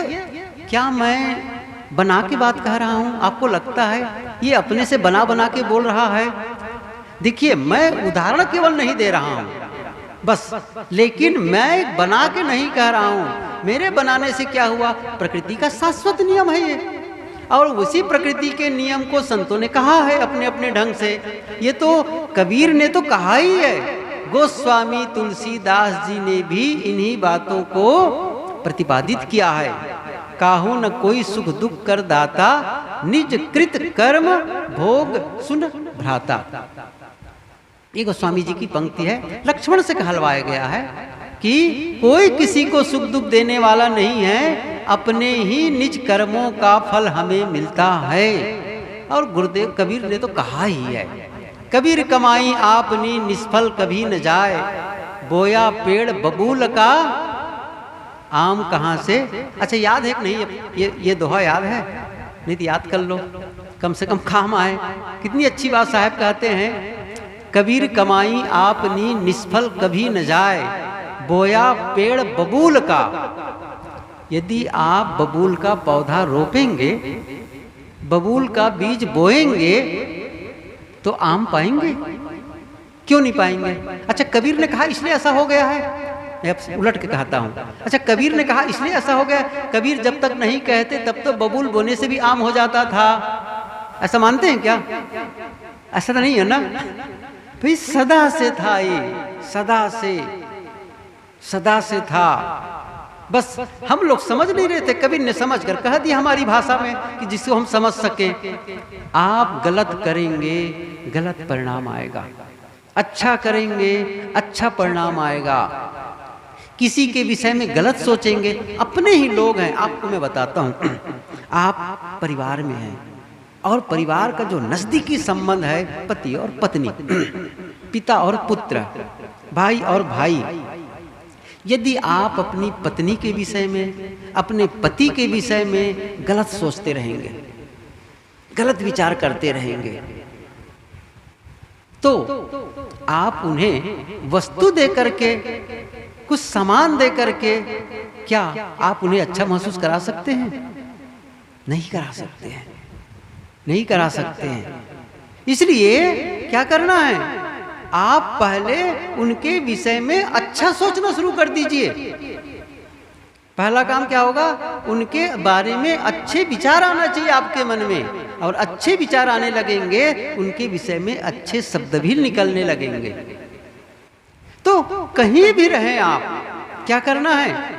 क्या मैं बना के बात कह रहा हूँ? आपको लगता है ये अपने से बना बना के बोल रहा है? देखिए, मैं उदाहरण केवल नहीं दे रहा हूँ बस, लेकिन मैं बना के नहीं कह रहा हूँ। मेरे बनाने से क्या हुआ? प्रकृति का शाश्वत नियम है ये, और उसी प्रकृति के नियम को संतों ने कहा है अपने अपने ढंग से। ये तो कबीर ने तो कहा ही है, गोस्वामी तुलसीदास जी ने भी इन्हीं बातों को प्रतिपादित किया है। काहू न कोई सुख दुख कर दाता, निज कृत कर्म भोग सुन भ्राता। ये गोस्वामी जी की पंक्ति है, लक्ष्मण से कहलवाया गया है कि कोई किसी को सुख दुख देने वाला नहीं है, अपने ही निज कर्मों का फल हमें मिलता है। और गुरुदेव कबीर ने तो कहा ही है, कबीर कमाई आपनी निष्फल कभी न जाए, बोया पेड़ बबूल का आम कहाँ से। अच्छा, याद है कि नहीं? ये दोहा याद है? नहीं तो याद कर लो, कम से कम काम आए। कितनी अच्छी बात साहब कहते हैं, कबीर कमाई आपनी निष्फल कभी न जाए, बोया पेड़ बबूल का। यदि आप बबूल का पौधा रोपेंगे, बबूल का बीज बोएंगे, तो आम पाएंगे? क्यों नहीं पाएंगे? अच्छा, कबीर ने कहा इसलिए ऐसा हो गया है। मैं उलट के कहता हूँ, अच्छा कबीर ने कहा इसलिए ऐसा हो गया। कबीर जब तक नहीं कहते तब तो बबूल बोने से भी आम हो जाता था, ऐसा मानते हैं क्या? ऐसा तो नहीं है ना भाई, सदा से था ये, सदा से था। बस हम लोग समझ नहीं रहे थे, कबीर ने समझ कर कह दिया हमारी भाषा में कि जिसको हम समझ सके। आप गलत करेंगे गलत परिणाम आएगा, अच्छा करेंगे अच्छा परिणाम आएगा। किसी के विषय में गलत सोचेंगे, अपने ही लोग हैं। आपको मैं बताता हूँ, आप परिवार में हैं और परिवार का जो नजदीकी संबंध है, पति और पत्नी, पिता और पुत्र, भाई और भाई, यदि आप अपनी पत्नी के विषय में, अपने पति के विषय में गलत सोचते रहेंगे, गलत विचार करते रहेंगे, तो आप उन्हें वस्तु दे करके, कुछ सामान दे करके, क्या आप उन्हें अच्छा महसूस करा सकते हैं? नहीं करा सकते हैं, नहीं करा सकते हैं। इसलिए क्या करना है? आप पहले उनके विषय में अच्छा सोचना शुरू कर दीजिए। पहला काम क्या होगा? उनके बारे में अच्छे विचार आना चाहिए आपके मन में, और अच्छे विचार आने लगेंगे, उनके विषय में अच्छे शब्द भी निकलने लगेंगे। तो कहीं भी रहें आप, क्या करना है?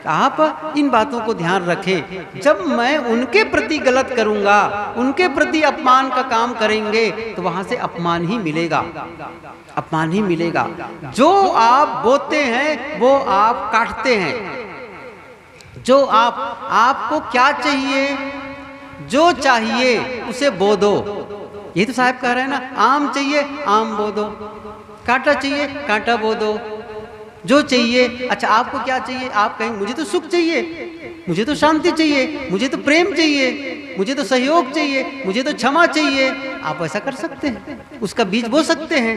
आप इन बातों को ध्यान रखें। जब मैं उनके प्रति गलत करूंगा, उनके प्रति अपमान का काम करेंगे, तो वहां से अपमान ही मिलेगा, अपमान ही मिलेगा। जो आप बोते हैं वो आप काटते हैं। जो आपको क्या चाहिए, जो चाहिए उसे बो दो। ये तो साहब कह रहे हैं ना, आम चाहिए आम बो दो, कांटा चाहिए कांटा बो दो। जो चाहिए, अच्छा आपको क्या चाहिए? आप कहेंगे मुझे तो सुख चाहिए, मुझे तो शांति चाहिए, मुझे तो प्रेम चाहिए, मुझे तो सहयोग चाहिए, मुझे तो क्षमा चाहिए। आप ऐसा कर सकते हैं, उसका बीज बो सकते हैं।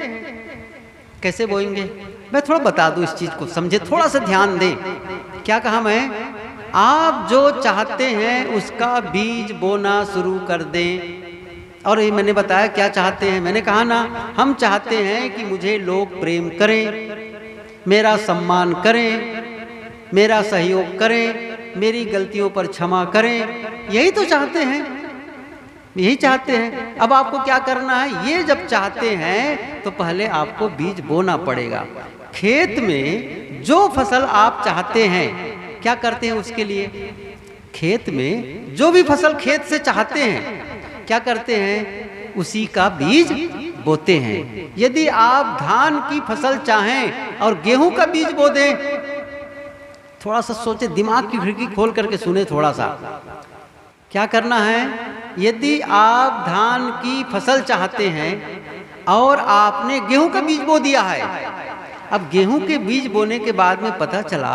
कैसे बोएंगे? मैं थोड़ा बता दूं, इस चीज को समझे, थोड़ा सा ध्यान दें। क्या कहा मैं? आप जो चाहते हैं उसका बीज बोना शुरू कर दें। और ये मैंने बताया क्या चाहते हैं। मैंने कहा ना, हम चाहते हैं कि मुझे लोग प्रेम करें, मेरा सम्मान करें, मेरा सहयोग करें, मेरी गलतियों पर क्षमा करें। यही तो चाहते हैं, यही चाहते हैं। अब आपको क्या करना है? ये जब चाहते हैं तो पहले आपको बीज बोना पड़ेगा। खेत में जो फसल आप चाहते हैं, क्या करते हैं उसके लिए? खेत में जो भी फसल खेत से चाहते हैं, क्या करते हैं? उसी का बीज बोते हैं। यदि आप धान की फसल चाहें और गेहूं का बीज बो दें, थोड़ा सा सोचे, दिमाग की खिड़की खोल करके सुने थोड़ा सा, क्या करना है? यदि आप धान की फसल चाहते हैं और आपने गेहूं का बीज बो दिया है, अब गेहूं के बीज बोने के बाद में पता चला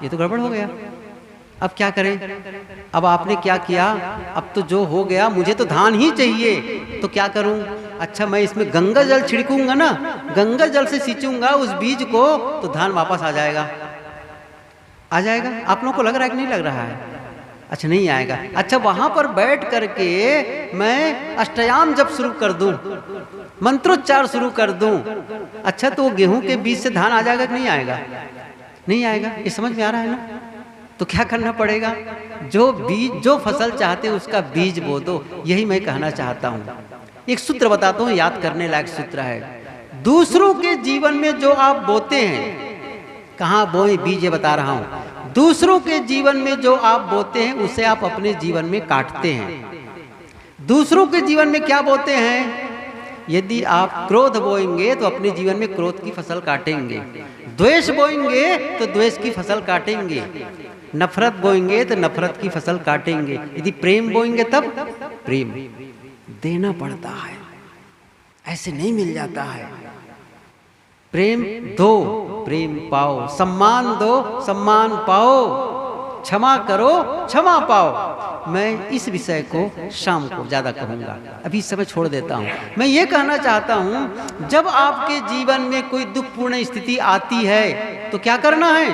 ये तो गड़बड़ हो गया, अब क्या करें? अब आपने क्या किया? अब तो जो हो गया, मुझे तो धान ही चाहिए, तो क्या करूं? अच्छा, मैं इसमें गंगा जल छिड़कूंगा ना, गंगा जल से सींचूंगा उस बीज को, तो धान वापस आ जाएगा। आ जाएगा? आप लोगों को लग रहा है कि नहीं लग रहा है? अच्छा, नहीं आएगा। अच्छा, वहां पर बैठ करके मैं अष्टयाम जप शुरू कर दूं, मंत्रोच्चार शुरू कर दूं, अच्छा तो गेहूं के बीज से धान आ जाएगा कि नहीं आएगा? नहीं आएगा। ये समझ में आ रहा है ना? तो क्या करना पड़ेगा? जो बीज, जो फसल चाहते हैं उसका बीज बो दो। यही मैं कहना चाहता हूं। एक सूत्र बताता हूं, याद करने लायक सूत्र है। दूसरों के जीवन में जो आप बोते हैं, कहाँ बोए बीज, ये बता रहा हूं। दूसरों के जीवन में जो आप बोते हैं उसे आप अपने जीवन में काटते हैं। दूसरों के जीवन में क्या बोते हैं? यदि आप क्रोध बोएंगे तो अपने जीवन में क्रोध की फसल काटेंगे, द्वेष बोएंगे तो द्वेष की फसल काटेंगे, नफरत बोएंगे तो नफरत की फसल काटेंगे, यदि प्रेम बोएंगे तब प्रेम। देना पड़ता है, ऐसे नहीं मिल जाता है। प्रेम दो, प्रेम पाओ, सम्मान दो, सम्मान पाओ, क्षमा करो, क्षमा पाओ। मैं इस विषय को शाम को ज्यादा कहूंगा, अभी समय छोड़ देता हूं। मैं ये कहना चाहता हूं, जब आपके जीवन में कोई दुखपूर्ण स्थिति आती है तो क्या करना है?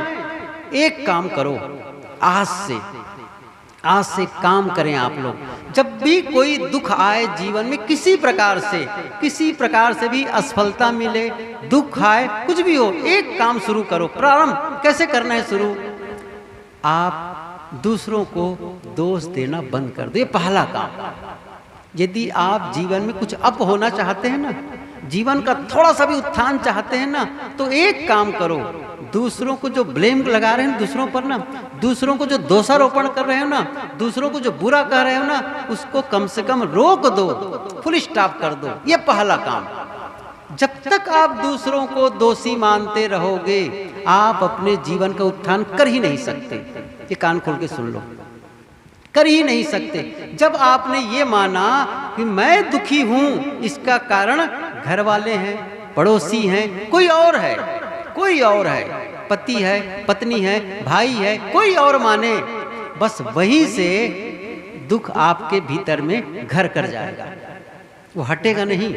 एक काम करो, आज से काम करें आप लोग। जब भी कोई दुख आए जीवन में, किसी प्रकार से भी असफलता मिले, दुख आए, कुछ भी हो, एक काम शुरू करो। प्रारंभ कैसे करना है? शुरू, आप दूसरों को दोष देना बंद कर दो। ये पहला काम। यदि आप जीवन में कुछ अप होना चाहते हैं ना, जीवन का थोड़ा सा भी उत्थान चाहते हैं ना, तो एक काम करो, दूसरों को जो ब्लेम लगा रहे हैं दूसरों पर ना, दूसरों को जो दोषारोपण कर रहे हो ना, दूसरों को जो बुरा कह रहे हो ना, उसको कम से कम रोक दो, फुल स्टॉप कर दो। ये पहला काम। जब तक आप दूसरों को दोषी मानते रहोगे, आप अपने जीवन का उत्थान कर ही नहीं सकते। ये कान खोल के सुन लो, कर ही नहीं सकते। जब आपने ये माना कि मैं दुखी हूं, इसका कारण घर वाले हैं, पड़ोसी हैं, कोई और है, पति है, पत्नी है, भाई है, कोई और माने, बस वहीं से दुख आपके भीतर में घर कर जाएगा, वो हटेगा नहीं।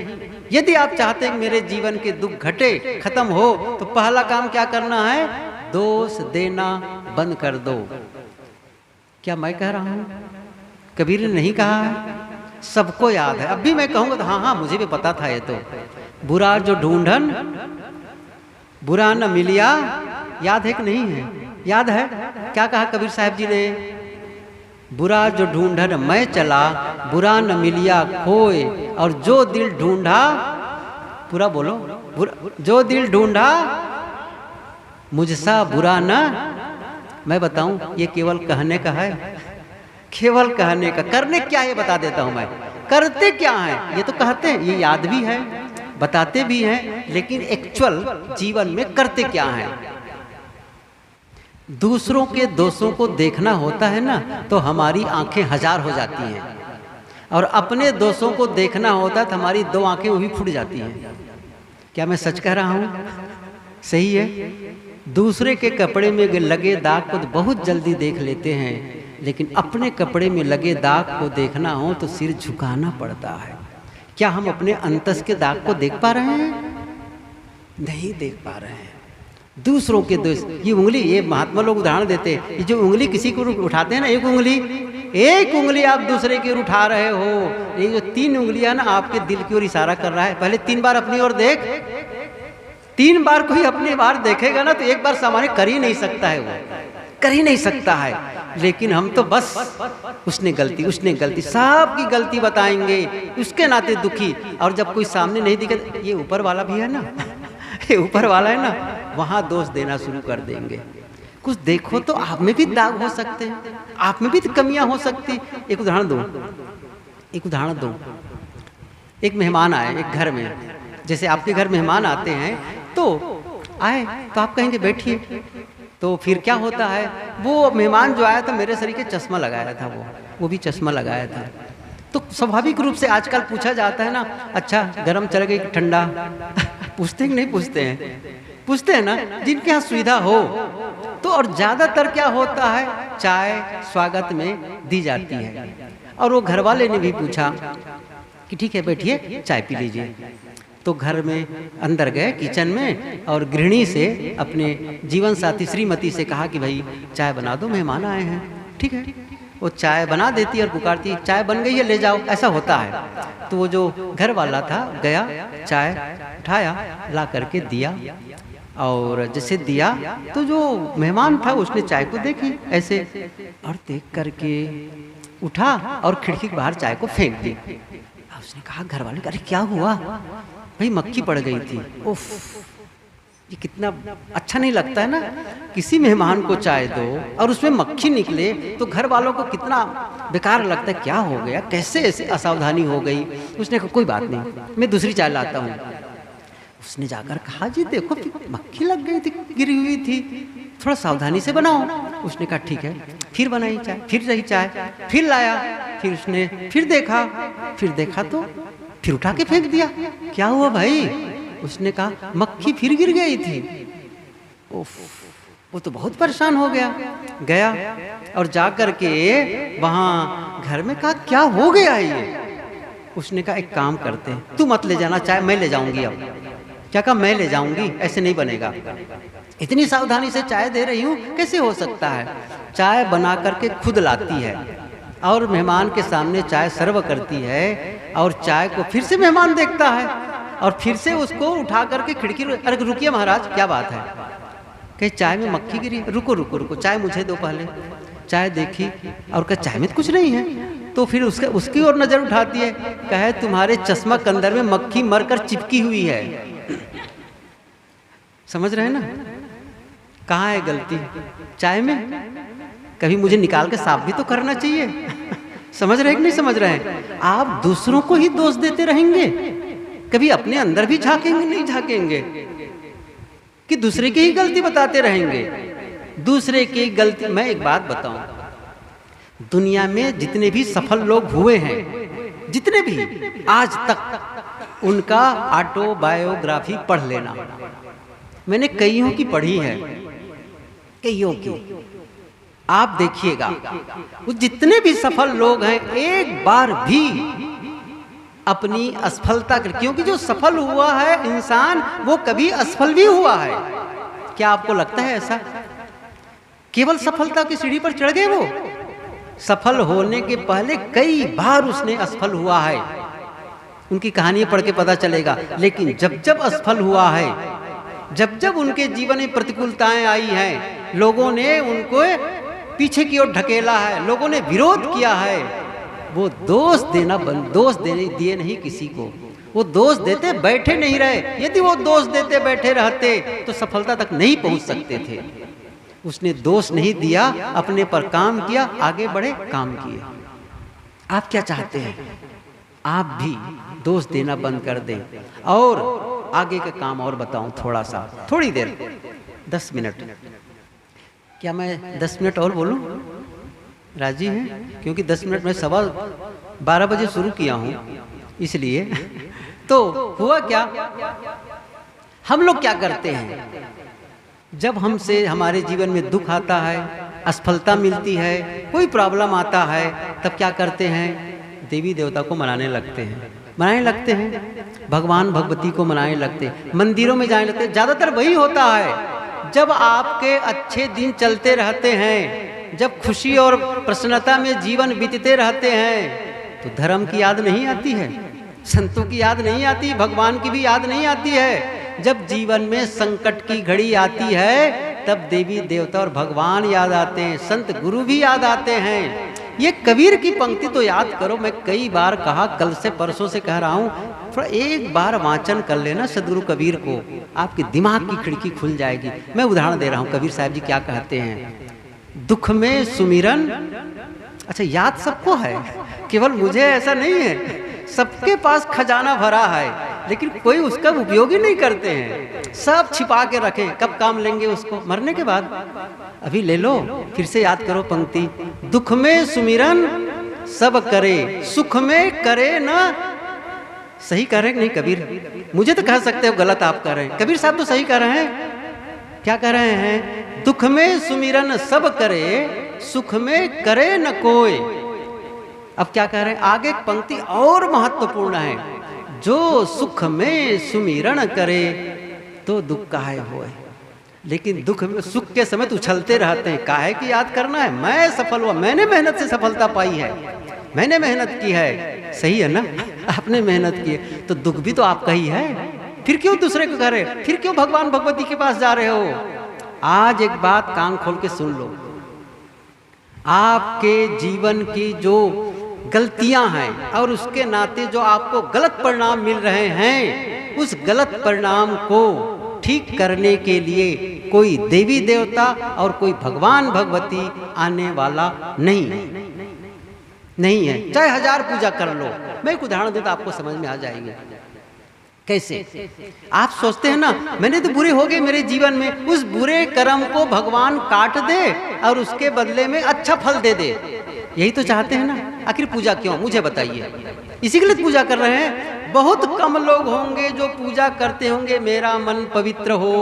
यदि आप चाहते हैं मेरे जीवन के दुख घटे, खत्म हो, तो पहला काम क्या करना है? दोष देना बंद कर दो। क्या मैं कह रहा हूं? कबीर ने नहीं कहा है? सबको याद है। अब भी मैं कहूंगा तो हाँ, मुझे भी पता था। ये तो बुरा जो ढूंढन बुरा न मिलिया, याद है कि नहीं है? याद है? क्या कहा कबीर साहब जी ने? बुरा जो ढूंढन मैं चला, बुरा न मिलिया खोए, और जो दिल ढूंढा, पूरा बोलो, जो दिल ढूंढा मुझसा बुरा न। मैं बताऊं, ये केवल कहने का है, केवल कहने का। करने क्या है बता देता हूं मैं। करते क्या है ये तो कहते हैं, ये याद भी है, बताते भी हैं, लेकिन एक्चुअल जीवन में करते क्या हैं? दूसरों के दोषों को देखना होता है ना, तो हमारी आंखें हजार हो जाती हैं, और अपने दोषों को देखना होता है तो हमारी दो आंखें वो भी फूट जाती हैं। क्या मैं सच कह रहा हूं? सही है। दूसरे के कपड़े में लगे दाग को तो बहुत जल्दी देख लेते हैं, लेकिन अपने कपड़े में लगे दाग को देखना हो तो सिर झुकाना पड़ता है। क्या हम अपने अंतस के दाग को देख पा रहे हैं? नहीं देख पा रहे हैं। दूसरों के दोष, ये उंगली, ये महात्मा लोग उदाहरण देते हैं, ये जो उंगली किसी को उठाते हैं ना, एक उंगली आप दूसरे की ओर उठा रहे हो, ये जो 3 उंगलियां ना आपके दिल की ओर इशारा कर रहा है। पहले 3 बार अपनी ओर देख, 3 बार कोई अपनी बार देखेगा ना तो एक बार सामान्य कर ही नहीं सकता है, वो कर ही नहीं सकता है। लेकिन हम तो बस उसने गलती, सबकी गलती बताएंगे, उसके नाते दुखी। और जब कोई सामने नहीं दिखे, ये ऊपर वाला भी है ना, ये ऊपर वाला है ना, वहां दोष देना शुरू कर देंगे। कुछ देखो तो आप में भी दाग हो सकते हैं, आप में भी तो कमियां हो सकती। एक उदाहरण दूं, एक उदाहरण दूं, एक मेहमान आए एक घर में, जैसे आपके घर मेहमान आते हैं तो आए तो आप कहेंगे बैठिए, तो फिर क्या होता है, वो मेहमान जो आया था मेरे शरीर के चश्मा लगाया था, वो भी चश्मा लगाया था, तो स्वाभाविक रूप से आजकल पूछा जाता है ना, अच्छा गरम चल गई ठंडा पूछते हैं कि नहीं पूछते हैं? पूछते हैं ना, जिनके यहाँ सुविधा हो तो। और ज़्यादातर क्या होता है, चाय स्वागत में दी जाती है, और वो घर वाले ने भी पूछा कि ठीक है बैठिए चाय पी लीजिए। तो घर में अंदर गए किचन में, और गृहिणी से अपने जीवन साथी श्रीमती से कहा कि भाई चाय बना दो, मेहमान आए हैं। ठीक है, वो चाय बना देती और पुकारती चाय बन गई है ले जाओ, ऐसा होता है। तो वो जो घर वाला था गया, चाय उठाया ला करके दिया, और जैसे दिया तो जो मेहमान था उसने चाय को देखी ऐसे, और देख करके उठा और खिड़की के बाहर चाय को फेंक दी। उसने कहा घर वाले, अरे क्या हुआ भाई, मक्खी पड़ गई थी। उफ, ये कितना अच्छा नहीं लगता है ना, किसी मेहमान को चाय दो और उसमें मक्खी निकले तो घर वालों को कितना बेकार लगता है, क्या हो गया, कैसे ऐसे असावधानी हो गई। उसने कहा कोई बात नहीं, मैं दूसरी चाय लाता हूँ। उसने जाकर कहा जी देखो मक्खी लग गई थी, गिरी हुई थी, थोड़ा सावधानी से बनाओ। उसने कहा ठीक है, फिर बनाई चाय, फिर रही चाय, फिर लाया, फिर उसने फिर देखा तो फिर उठा के फेंक दिया। क्या हुआ भाई? उसने कहा मक्खी फिर गिर गई थी। उफ, वो तो बहुत परेशान हो गया और जाकर के वहाँ घर में कहा क्या हो गया ये? उसने कहा एक काम करते हैं, तू मत ले जाना चाय, मैं ले जाऊंगी। अब क्या कहा, मैं ले जाऊंगी, ऐसे नहीं बनेगा, इतनी सावधानी से चाय दे रही हूँ, कैसे हो सकता है। चाय बना करके खुद लाती है और मेहमान के सामने चाय सर्व करती है, और चाय को फिर से मेहमान देखता है और फिर से उसको उठा करके खिड़की, अरे रुकिए महाराज क्या बात है, कहीं चाय में मक्खी गिरी, रुको रुको रुको, चाय मुझे दो पहले। चाय देखी और कहा चाय में तो कुछ नहीं है, तो फिर उसकी ओर नजर उठाती है, कहे तुम्हारे चश्मा के अंदर में मक्खी मरकर चिपकी हुई है। समझ रहे हैं ना, कहाँ है गलती? चाय में। कभी मुझे निकाल के साफ भी तो करना चाहिए। समझ रहे कि नहीं समझ रहे हैं? आप दूसरों को ही दोष देते रहेंगे, कभी अपने अंदर भी झांकेंगे नहीं झांकेंगे, कि दूसरे की ही गलती बताते रहेंगे, दूसरे की गलती। मैं एक बात बताऊं, दुनिया में जितने भी सफल लोग हुए हैं, जितने भी आज तक, उनका ऑटोबायोग्राफी पढ़ लेना। मैंने कईयों की पढ़ी है, कईयों की। आप देखिएगा वो जितने भी सफल लोग हैं, एक बार भी अपनी असफलता, क्योंकि जो सफल हुआ है इंसान वो कभी असफल भी हुआ है। क्या आपको लगता है ऐसा? केवल सफलता की सीढ़ी पर चढ़ गए वो? सफल होने के पहले कई बार उसने असफल हुआ है, उनकी कहानी पढ़ के पता चलेगा। लेकिन जब जब असफल हुआ है, जब जब उनके जीवन में प्रतिकूलताएं आई हैं, लोगों ने उनको पीछे की ओर ढकेला है, लोगों ने विरोध किया है, वो दोष देने दिए नहीं किसी को, वो दोष देते बैठे नहीं रहे। यदि वो दोष देते बैठे रहते तो सफलता तक नहीं पहुंच सकते थे। उसने दोष नहीं दिया, अपने पर काम किया, आगे बढ़े, काम किए। आप क्या चाहते हैं? आप भी दोष देना बंद कर दें और आगे का काम। और बताऊं थोड़ा सा, थोड़ी देर, 10 मिनट। क्या मैं 10 मिनट और बोलूं? राजी हैं? क्योंकि 10 मिनट में 12:15 बजे शुरू किया हूं, इसलिए। तो हुआ क्या, हम लोग क्या करते हैं, जब हमसे हमारे जीवन में दुख आता है, असफलता मिलती है, कोई प्रॉब्लम आता है, तब क्या करते हैं? देवी देवता को मनाने लगते हैं, भगवान भगवती को मनाने लगते हैं, मंदिरों में जाने लगते हैं। ज़्यादातर वही होता है जब आपके अच्छे दिन चलते रहते हैं, जब खुशी और प्रसन्नता में जीवन बीतते रहते हैं, तो धर्म की याद नहीं आती है, संतों की याद नहीं आती, भगवान की भी याद नहीं आती है। जब जीवन में संकट की घड़ी आती है, तब देवी देवता और भगवान याद आते हैं, संत गुरु भी याद आते हैं। ये कबीर की पंक्ति तो याद करो, मैं कई बार कहा, कल से परसों से कह रहा हूँ, थोड़ा एक बार वाचन कर लेना सदगुरु कबीर को, आपके दिमाग की खिड़की खुल जाएगी। मैं उदाहरण दे रहा हूँ, कबीर साहब जी क्या कहते हैं, दुख में सुमिरन। अच्छा याद सबको है, केवल मुझे ऐसा नहीं है, सबके पास खजाना भरा है, लेकिन कोई उसका उपयोग ही नहीं करते हैं। सब छिपा के रखें, कब काम लेंगे उसको? मरने के बाद। अभी ले लो, फिर से याद करो पंक्ति, दुख में सुमिरन सब करे, सुख में करे ना। सही कह रहे हैं कि नहीं कबीर? मुझे तो कह सकते हो गलत आप कह रहे हैं, कबीर साहब तो सही कह रहे हैं। क्या कह रहे हैं? दुख में सुमिरन सब करे, सुख में करे न कोई। अब क्या कह रहे हैं? आगे एक पंक्ति और महत्वपूर्ण है, जो सुख में सुमिरन करे तो दुख काहे होए। लेकिन दुख में, सुख के समय तो उछलते रहते हैं, काहे की याद करना है? मैं सफल हुआ, मैंने मेहनत से सफलता पाई है, मैंने मेहनत की है। सही है ना? आपने मेहनत की है तो दुख भी तो आपका ही है, फिर क्यों दूसरे को करे? फिर क्यों भगवान भगवती के पास जा रहे हो? आज एक बात कान खोल के सुन लो, आपके जीवन की जो गलतियां हैं और उसके नाते जो आपको गलत परिणाम मिल रहे हैं, उस गलत परिणाम को ठीक करने के लिए कोई देवी देवता और कोई भगवान भगवती आने वाला नहीं है। चाहे 1000 पूजा कर लो। मैं एक उदाहरण देता, आपको समझ में आ जाएगा। कैसे? आप सोचते हैं ना, मैंने तो बुरे हो गए मेरे जीवन में, उस बुरे कर्म को भगवान काट दे और उसके बदले में अच्छा फल दे दे। यही तो चाहते हैं ना। आखिर पूजा क्यों? मुझे बताइए। इसी के लिए पूजा कर रहे हैं। बहुत कम लोग होंगे जो पूजा करते होंगे मेरा मन पवित्र हो,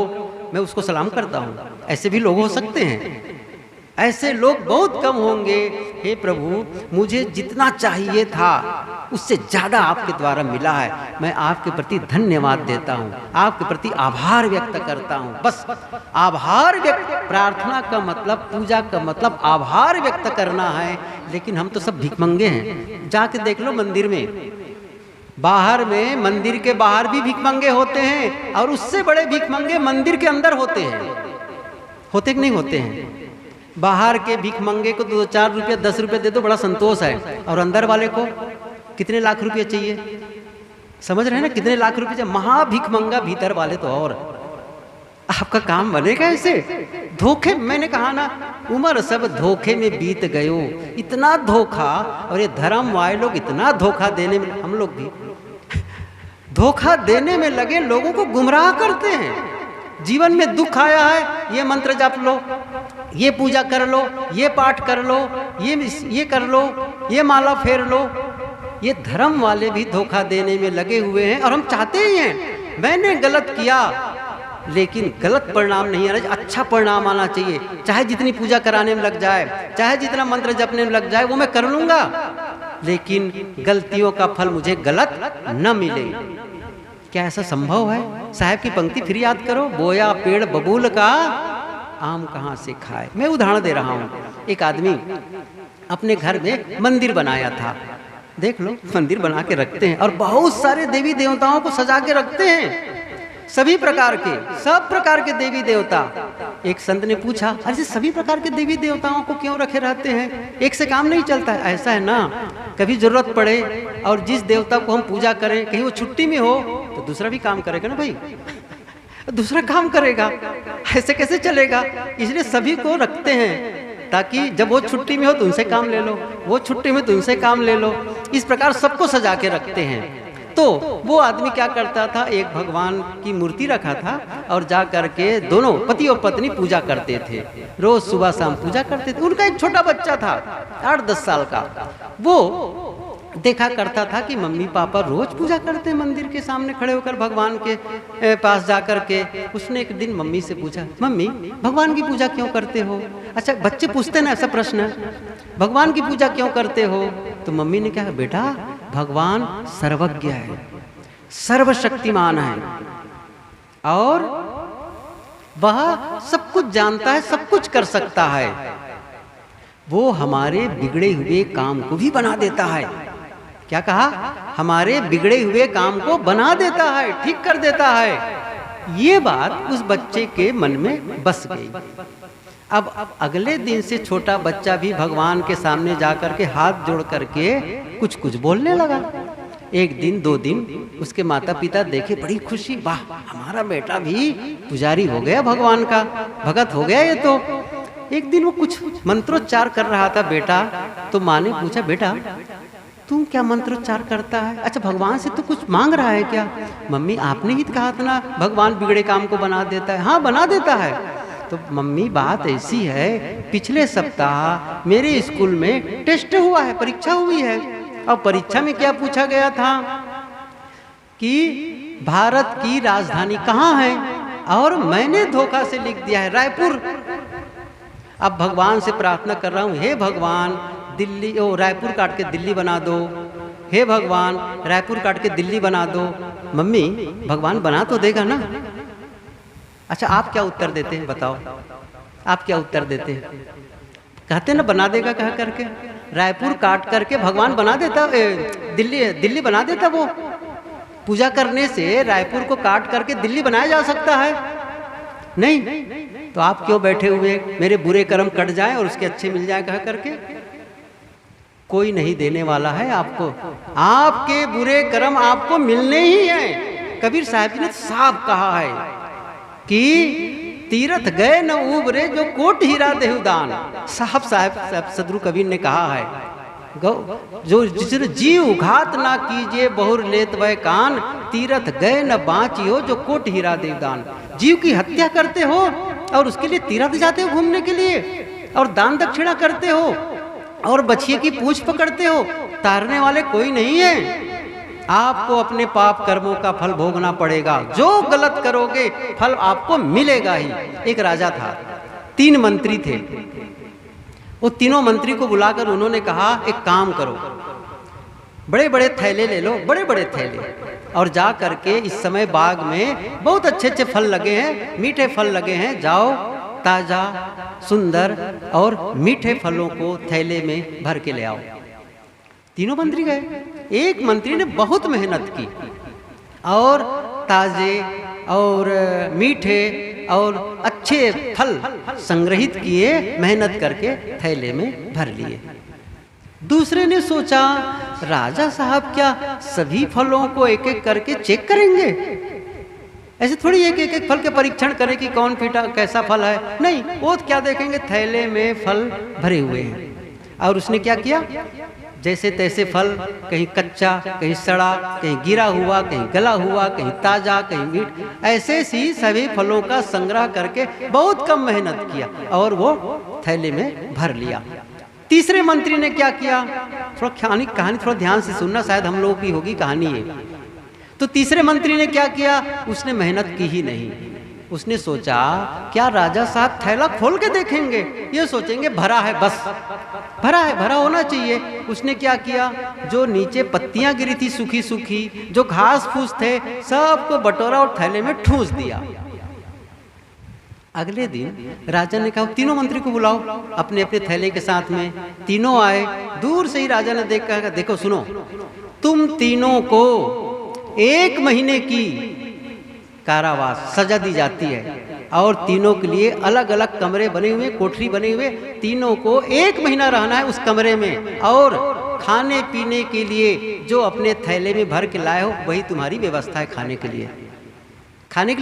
मैं उसको सलाम करता हूँ। ऐसे भी लोग हो सकते हैं, ऐसे लोग बहुत कम होंगे। हे प्रभु, मुझे जितना चाहिए था उससे ज़्यादा आपके द्वारा मिला है, मैं आपके प्रति धन्यवाद देता हूँ, आपके प्रति आभार व्यक्त करता हूँ। बस आभार व्यक्त, प्रार्थना का मतलब, पूजा का मतलब आभार व्यक्त करना है। लेकिन हम तो सब भिखमंगे हैं। जाके देख लो मंदिर में, बाहर में, मंदिर के बाहर भी भिखमंगे होते हैं और उससे बड़े भिखमंगे मंदिर के अंदर होते हैं। होते कि नहीं होते हैं? बाहर के भिखमंगे को 2-4 रुपये 10 रुपये दे दो, बड़ा संतोष है, और अंदर वाले को कितने लाख रुपये चाहिए? समझ रहे हैं ना? कितने लाख रुपये चाहिए? महाभिखमंगा भीतर वाले तो। और आपका काम बनेगा ऐसे धोखे? मैंने कहा ना, उम्र सब धोखे में बीत गयो, इतना धोखा। और ये धर्म वाले लोग इतना धोखा देने में, हम लोग भी धोखा देने में लगे, लोगों को गुमराह करते हैं। जीवन में दुख आया है, ये मंत्र जप लो, ये पूजा कर लो, ये पाठ कर लो, ये कर लो, ये माला फेर लो। ये धर्म वाले भी धोखा देने में लगे हुए हैं। और हम चाहते ही हैं, मैंने गलत किया लेकिन गलत परिणाम नहीं आना, अच्छा परिणाम आना चाहिए। चाहे जितनी पूजा कराने में लग जाए, चाहे जितना मंत्र जपने में लग जाए, वो मैं कर लूँगा, लेकिन गलतियों का फल मुझे गलत न मिले। क्या ऐसा संभव है? साहब की पंक्ति फिर याद करो, बोया पेड़ बबूल का आम कहाँ से खाए। मैं उदाहरण दे रहा हूँ। एक आदमी अपने घर में मंदिर बनाया था। देख लो, मंदिर बना के रखते हैं और बहुत सारे देवी देवताओं को सजा के रखते हैं, सभी प्रकार के, सब प्रकार के देवी देवता। एक संत ने पूछा, अरे सभी प्रकार के देवी देवताओं को क्यों रखे रहते हैं? एक से काम नहीं चलता है। ऐसा है ना, कभी जरूरत पड़े और जिस देवता को हम पूजा करें, कहीं वो छुट्टी में हो तो दूसरा भी काम करेगा ना भाई, दूसरा काम करेगा। ऐसे कैसे चलेगा? इसलिए सभी को रखते हैं ताकि जब वो छुट्टी में हो तो उनसे काम ले लो, वो छुट्टी में तो उनसे काम ले लो। इस प्रकार सबको सजा के रखते हैं। तो वो आदमी क्या करता था, एक भगवान की मूर्ति रखा था और जा करके दोनों पति और पत्नी पूजा करते थे। रोज सुबह शाम पूजा करते थे। उनका एक छोटा बच्चा था 8-10 साल का। वो देखा करता था कि मम्मी पापा रोज पूजा करते हैं मंदिर के सामने खड़े होकर भगवान के पास जा कर के। उसने एक दिन मम्मी से पूछा, मम्मी भगवान की पूजा क्यों करते हो? अच्छा, बच्चे पूछते ना ऐसा प्रश्न, भगवान की पूजा क्यों करते हो? तो मम्मी ने कहा, बेटा भगवान सर्वज्ञ है, सर्वशक्तिमान है और वह सब कुछ जानता है, सब कुछ कर सकता है। वो हमारे बिगड़े हुए काम को भी बना देता है। क्या कहा? हमारे बिगड़े हुए काम को बना देता है, ठीक कर देता है। ये बात उस बच्चे के मन में बस गई। अब अगले दिन से छोटा बच्चा भी भगवान के सामने जाकर के हाथ जोड़ करके कुछ कुछ बोलने लगा। 1 दिन 2 दिन उसके माता पिता देखे, बड़ी खुशी, वाह हमारा बेटा भी पुजारी हो गया, भगवान का भगत हो गया ये तो। एक दिन वो कुछ मंत्रोच्चार कर रहा था बेटा, तो माँ ने पूछा, बेटा तू क्या मंत्रोच्चार करता है? अच्छा भगवान से तू कुछ मांग रहा है क्या? मम्मी आपने ही कहा था ना भगवान बिगड़े काम को बना देता है। हाँ बना देता है। तो मम्मी बात ऐसी है, पिछले सप्ताह मेरे स्कूल में टेस्ट हुआ है, परीक्षा हुई है, और परीक्षा में क्या पूछा गया था कि भारत की राजधानी कहाँ है, और मैंने धोखा से लिख दिया है रायपुर। अब भगवान से प्रार्थना कर रहा हूँ, हे भगवान दिल्ली रायपुर काट के दिल्ली बना दो, हे भगवान रायपुर काट के दिल्ली बना दो। मम्मी भगवान बना तो देगा ना? अच्छा आप क्या उत्तर देते हैं बताओ? आप क्या उत्तर देते हैं? कहते ना बना देगा कह करके। रायपुर काट करके भगवान बना देता, दिल्ली बना देता। वो पूजा करने से रायपुर को काट करके दिल्ली बनाया जा सकता है? नहीं। तो आप क्यों बैठे हुए मेरे बुरे कर्म कट जाए और उसके अच्छे मिल जाए कह करके? कोई नहीं देने वाला है आपको, आपके बुरे कर्म आपको मिलने ही हैं। कबीर साहब जी ने साफ कहा है कि तीरथ गए न उबरे जो कोट हीरा देहु दान। साहब सदगुरु कबीर ने कहा है, जो जिसने जीव घात ना कीजिए बहुर लेत वह कान, तीरथ गए न बाँचियो जो कोट हीरा देहु दान। जीव की हत्या करते हो और उसके लिए तीर्थ जाते हो घूमने के लिए, और दान दक्षिणा करते हो, और बछिए की पूंछ पकड़ते हो, तारने वाले कोई नहीं है। आपको अपने पाप कर्मों का फल भोगना पड़ेगा। जो गलत करोगे फल आपको मिलेगा ही। एक राजा था, 3 मंत्री थे। वो तीनों मंत्री को बुलाकर उन्होंने कहा एक काम करो, बड़े बड़े थैले ले लो, बड़े बड़े थैले, और जा करके इस समय बाग में बहुत अच्छे अच्छे फल लगे हैं, मीठे फल लगे हैं, जाओ ताजा सुंदर और मीठे फलों को थैले में भर के ले आओ। तीनों मंत्री गए। एक मंत्री ने बहुत मेहनत की और ताजे और मीठे और अच्छे फल संग्रहित किए, मेहनत करके थैले में भर लिए। दूसरे ने सोचा राजा साहब क्या सभी फलों को एक एक करके चेक करेंगे? ऐसे थोड़ी एक एक फल के परीक्षण करें कि कौन फीटा कैसा फल है। नहीं, वो क्या देखेंगे, थैले में फल भरे हुए हैं। और उसने क्या किया, जैसे तैसे फल, कहीं कच्चा, कहीं सड़ा, कहीं गिरा हुआ, कहीं गला हुआ, कहीं ताजा, कहीं मीठ, ऐसे ही सभी फलों का संग्रह करके बहुत कम मेहनत किया और वो थैले में भर लिया। तीसरे मंत्री ने क्या किया, थोड़ा कहानी थोड़ा ध्यान से सुनना, शायद हम लोगों की होगी कहानी है। तो तीसरे मंत्री ने क्या किया, उसने मेहनत की ही नहीं। उसने सोचा क्या राजा साहब थैला खोल के देखेंगे, ये सोचेंगे भरा है, बस भरा है, भरा होना चाहिए। उसने क्या किया, जो नीचे पत्तियां गिरी थी सूखी सूखी, जो घास फूस थे, सबको बटोरा और थैले में ठूस दिया। अगले दिन राजा ने कहा तीनों मंत्री को बुलाओ अपने अपने थैले के साथ में। तीनों आए। दूर से ही राजा ने देख कहा, देखो सुनो, तुम तीनों को 1 महीने की कारावास सजा दी जाती है और तीनों के लिए अलग अलग कमरे बने हुए, कोठरी बने हुए, तीनों को 1 महीना रहना है उस कमरे में, और खाने पीने के लिए जो अपने थैले में भर के लाए हो वही तुम्हारी व्यवस्था है। खाने के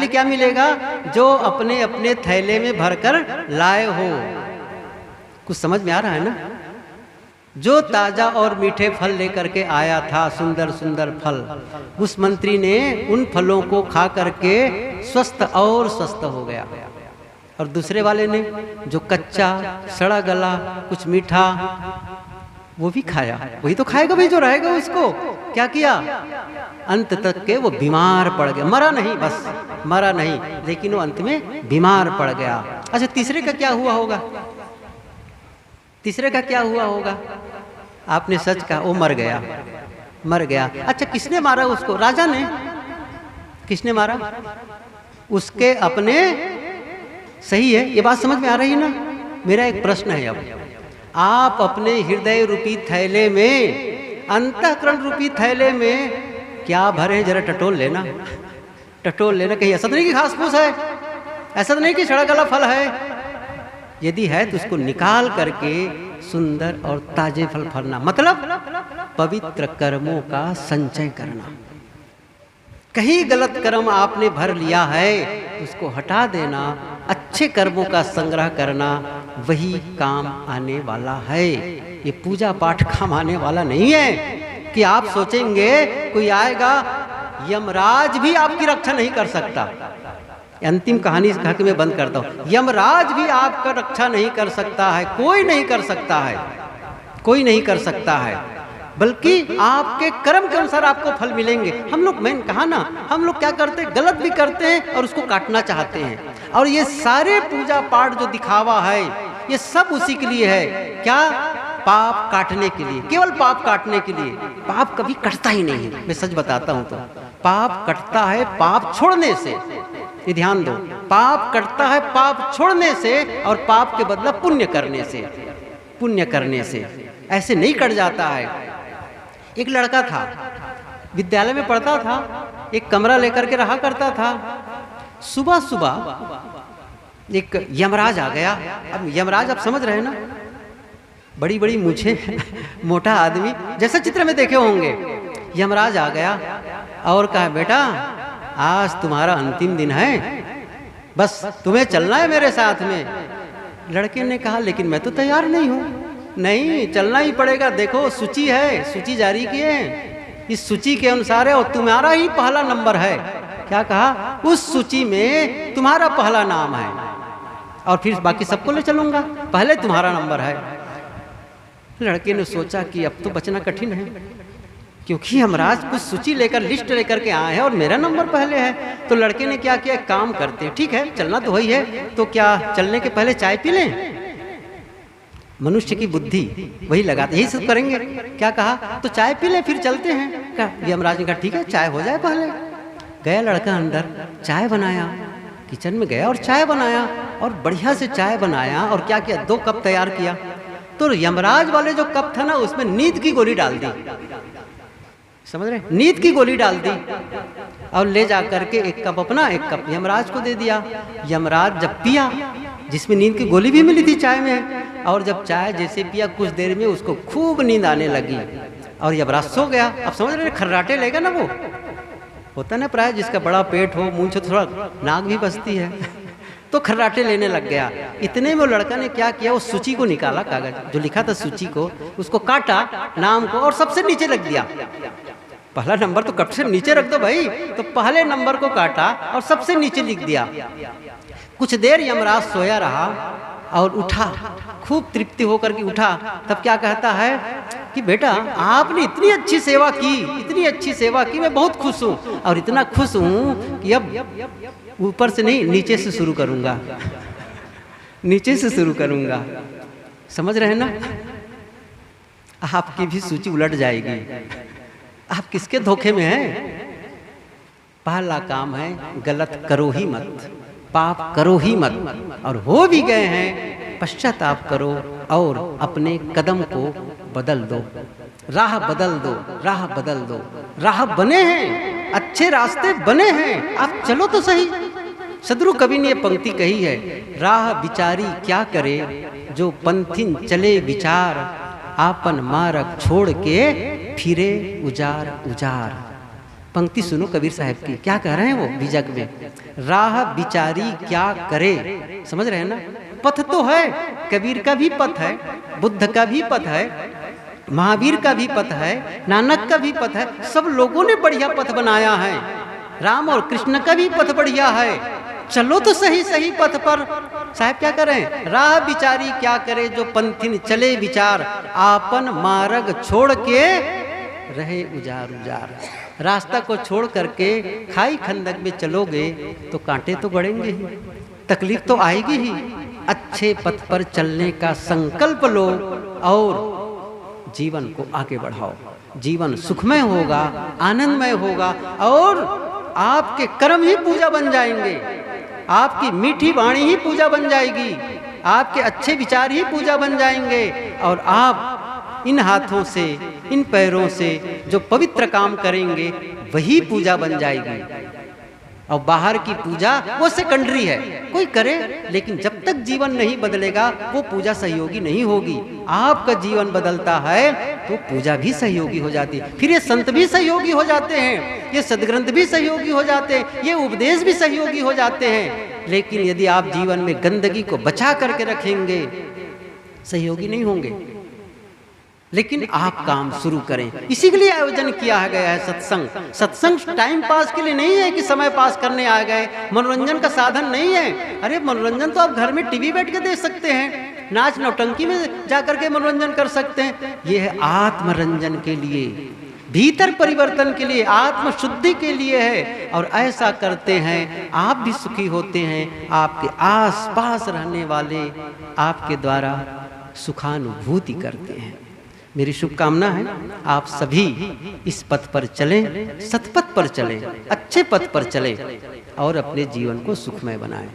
लिए क्या मिलेगा, जो अपने अपने थैले में भरकर लाए हो। कुछ समझ में आ रहा है ना? जो ताजा और मीठे फल लेकर के आया था, सुंदर सुंदर फल, उस मंत्री ने उन फलों को खा करके स्वस्थ और स्वस्थ हो गया। और दूसरे वाले ने जो कच्चा सड़ा गला कुछ मीठा वो भी खाया। वही तो खाएगा भाई जो रहेगा उसको। क्या किया, अंत तक के वो बीमार पड़ गया। मरा नहीं, बस मरा नहीं, लेकिन वो अंत में बीमार पड़ गया। अच्छा, तीसरे का क्या हुआ होगा? तीसरे का क्या हुआ होगा? आपने सच कहा, वो मर गया, मर गया। अच्छा, किसने मारा उसको? राजा ने। किसने मारा? उसके अपने। सही है, ये बात समझ में आ रही है ना? मेरा एक प्रश्न है, अब आप अपने हृदय रूपी थैले में, अंतःकरण रूपी थैले में क्या भरे, जरा टटोल लेना, टटोल लेना। कहीं ऐसा तो नहीं कि घास फूस है, ऐसा तो नहीं कि सड़ा गला फल है। यदि है तो उसको निकाल करके सुंदर और ताजे फल फलना, मतलब पवित्र कर्मों का संचय करना। कहीं गलत कर्म आपने भर लिया है उसको हटा देना, अच्छे कर्मों का संग्रह करना, वही काम आने वाला है। ये पूजा पाठ काम आने वाला नहीं है। कि आप सोचेंगे कोई आएगा, यमराज भी आपकी रक्षा नहीं कर सकता। अंतिम कहानी कहा कि मैं बंद करता हूं। यमराज भी आपका रक्षा नहीं कर सकता है, कोई नहीं कर सकता है, कोई नहीं कर सकता है, बल्कि आपके कर्म के अनुसार आपको फल मिलेंगे। हम लोग, मैंने कहा ना, हम लोग क्या करते हैं, गलत भी करते हैं और उसको काटना चाहते हैं। और ये सारे पूजा पाठ जो दिखावा है, ये सब उसी के लिए है। क्या? पाप काटने के लिए, केवल पाप काटने के लिए। पाप कभी कटता ही नहीं है, मैं सच बताता हूं। तो पाप कटता है पाप छोड़ने से। ये ध्यान दो, पाप कटता है पाप छोड़ने से और पाप के बदला पुण्य करने से, पुण्य करने से। ऐसे नहीं कट जाता है। एक लड़का था, विद्यालय में पढ़ता था, एक कमरा लेकर के रहा करता था। सुबह सुबह एक यमराज आ गया। अब यमराज आप समझ रहे हैं ना, बड़ी बड़ी मूछें, मोटा आदमी, जैसा चित्र में देखे होंगे। यमराज आ गया और कहा, बेटा आज तुम्हारा अंतिम दिन है, बस तुम्हें चलना है मेरे साथ में। लड़के ने कहा, लेकिन मैं तो तैयार नहीं हूँ। नहीं, चलना ही पड़ेगा। देखो सूची है, सूची जारी की है, इस सूची के अनुसार है और तुम्हारा ही पहला नंबर है। क्या कहा? उस सूची में तुम्हारा पहला नाम है और फिर बाकी सबको ले चलूंगा, पहले तुम्हारा नंबर है। लड़के ने सोचा कि अब तो बचना कठिन है, क्योंकि यमराज कुछ सूची लेकर, लिस्ट लेकर के आए हैं और मेरा नंबर पहले है। तो लड़के ने क्या किया, काम करते, ठीक है चलना तो वही है, तो क्या चलने के पहले चाय पी लें? मनुष्य की बुद्धि वही लगाते, यही सब करेंगे। क्या कहा? तो चाय पी ले फिर चलते हैं। यमराज ने कहा, ठीक है चाय हो जाए पहले। गया लड़का अंदर, चाय बनाया, किचन में गया और चाय बनाया और बढ़िया से चाय बनाया। और क्या किया, 2 कप तैयार किया। तो यमराज वाले जो कप था ना, उसमें नींद की गोली डाल दी। समझ रहे? नींद की गोली डाल दी और ले जा करके एक कप अपना, एक कप यमराज को दे दिया। यमराज जब पिया, जिसमें नींद की गोली भी मिली थी चाय में, और जब चाय जैसे पिया, कुछ देर में उसको खूब नींद आने लगी और यमराज सो गया। अब समझ रहे, खर्राटे लेगा ना, वो होता ना प्राय जिसका बड़ा पेट हो, मुंह से थोड़ा नाक भी बसती है, तो खर्राटे लेने लग गया। इतने में वो लड़का ने क्या किया, उस सूची को निकाला, कागज जो लिखा था सूची को, उसको काटा नाम को और सबसे नीचे रख दिया। पहला नंबर तो कब से नीचे रख दो भाई, तो पहले नंबर को काटा और सबसे नीचे लिख दिया। कुछ देर यमराज सोया रहा और उठा, खूब तृप्ति होकर के उठा। तब क्या कहता है कि बेटा आपने इतनी अच्छी सेवा की, इतनी अच्छी सेवा की, मैं बहुत खुश हूँ और इतना खुश हूँ कि अब ऊपर से नहीं, नीचे से शुरू करूँगा, नीचे से शुरू करूँगा। समझ रहे हैं ना? आपकी भी सूची उलट जाएगी। आप किसके धोखे में हैं? पहला काम है, गलत करो ही मत, पाप करो ही मत, और हो भी गए हैं पश्चाताप करो और अपने कदम को बदल दो, राह बदल दो, राह बदल दो। राह बने हैं, अच्छे रास्ते बने हैं, आप चलो तो सही। सदगुरु कवि ने ये पंक्ति कही है, राह विचारी क्या करे, जो पंथिन चले विचार, आपन मार्ग छोड़ के फिरे उजार उजार। पंक्ति सुनो कबीर साहब की, क्या कह रहे हैं वो बीजक में, राह बिचारी क्या करे। समझ रहे हैं ना? पथ तो है, कबीर का भी पथ है, बुद्ध का भी पथ है, महावीर का भी पथ है, नानक का भी पथ है, सब लोगों ने बढ़िया पथ बनाया है। राम और कृष्ण का भी पथ बढ़िया है, चलो तो सही सही पथ पर। साहब क्या करें, राह बिचारी क्या करे, जो पंथिन चले विचार, आपन मार्ग छोड़ के रहे उजार उजार। रास्ता को छोड़ करके खाई खंदक में चलोगे तो कांटे तो गड़ेंगे ही, तकलीफ तो आएगी ही। अच्छे पथ पर चलने का संकल्प लो और जीवन को आगे बढ़ाओ। जीवन सुखमय होगा, आनंदमय होगा और आपके कर्म ही पूजा बन जाएंगे, आपकी मीठी वाणी ही पूजा बन जाएगी, आपके अच्छे विचार ही पूजा बन जाएंगे और आप इन हाथों से, इन पैरों से जो पवित्र काम करेंगे वही पूजा बन जाएगी। और बाहर की पूजा वो सेकेंडरी है, कोई करे, लेकिन जब तक जीवन नहीं बदलेगा वो पूजा सहयोगी नहीं होगी। आपका जीवन बदलता है तो पूजा भी सहयोगी हो जाती है, फिर ये संत भी सहयोगी हो जाते हैं, ये सदग्रंथ भी सहयोगी हो जाते हैं, ये उपदेश भी सहयोगी हो जाते हैं। लेकिन यदि आप जीवन में गंदगी को बचा करके रखेंगे सहयोगी नहीं होंगे। लेकिन आप काम शुरू करें। इसी के लिए आयोजन किया गया है सत्संग। सत्संग टाइम पास के लिए नहीं है कि समय पास करने आ गए, मनोरंजन का साधन नहीं है। अरे मनोरंजन तो आप घर में टीवी बैठ के देख सकते हैं, नाच नौटंकी में जाकर के मनोरंजन कर सकते हैं। ये है आत्मरंजन के लिए, भीतर परिवर्तन के लिए, आत्म शुद्धि के लिए है। और ऐसा करते हैं आप भी सुखी होते हैं, आपके आस पास रहने वाले आपके द्वारा सुखानुभूति करते हैं। मेरी शुभकामना है आप सभी इस पथ पर चलें, सतपथ पर चलें, अच्छे पथ पर चलें और अपने जीवन को सुखमय बनाएं।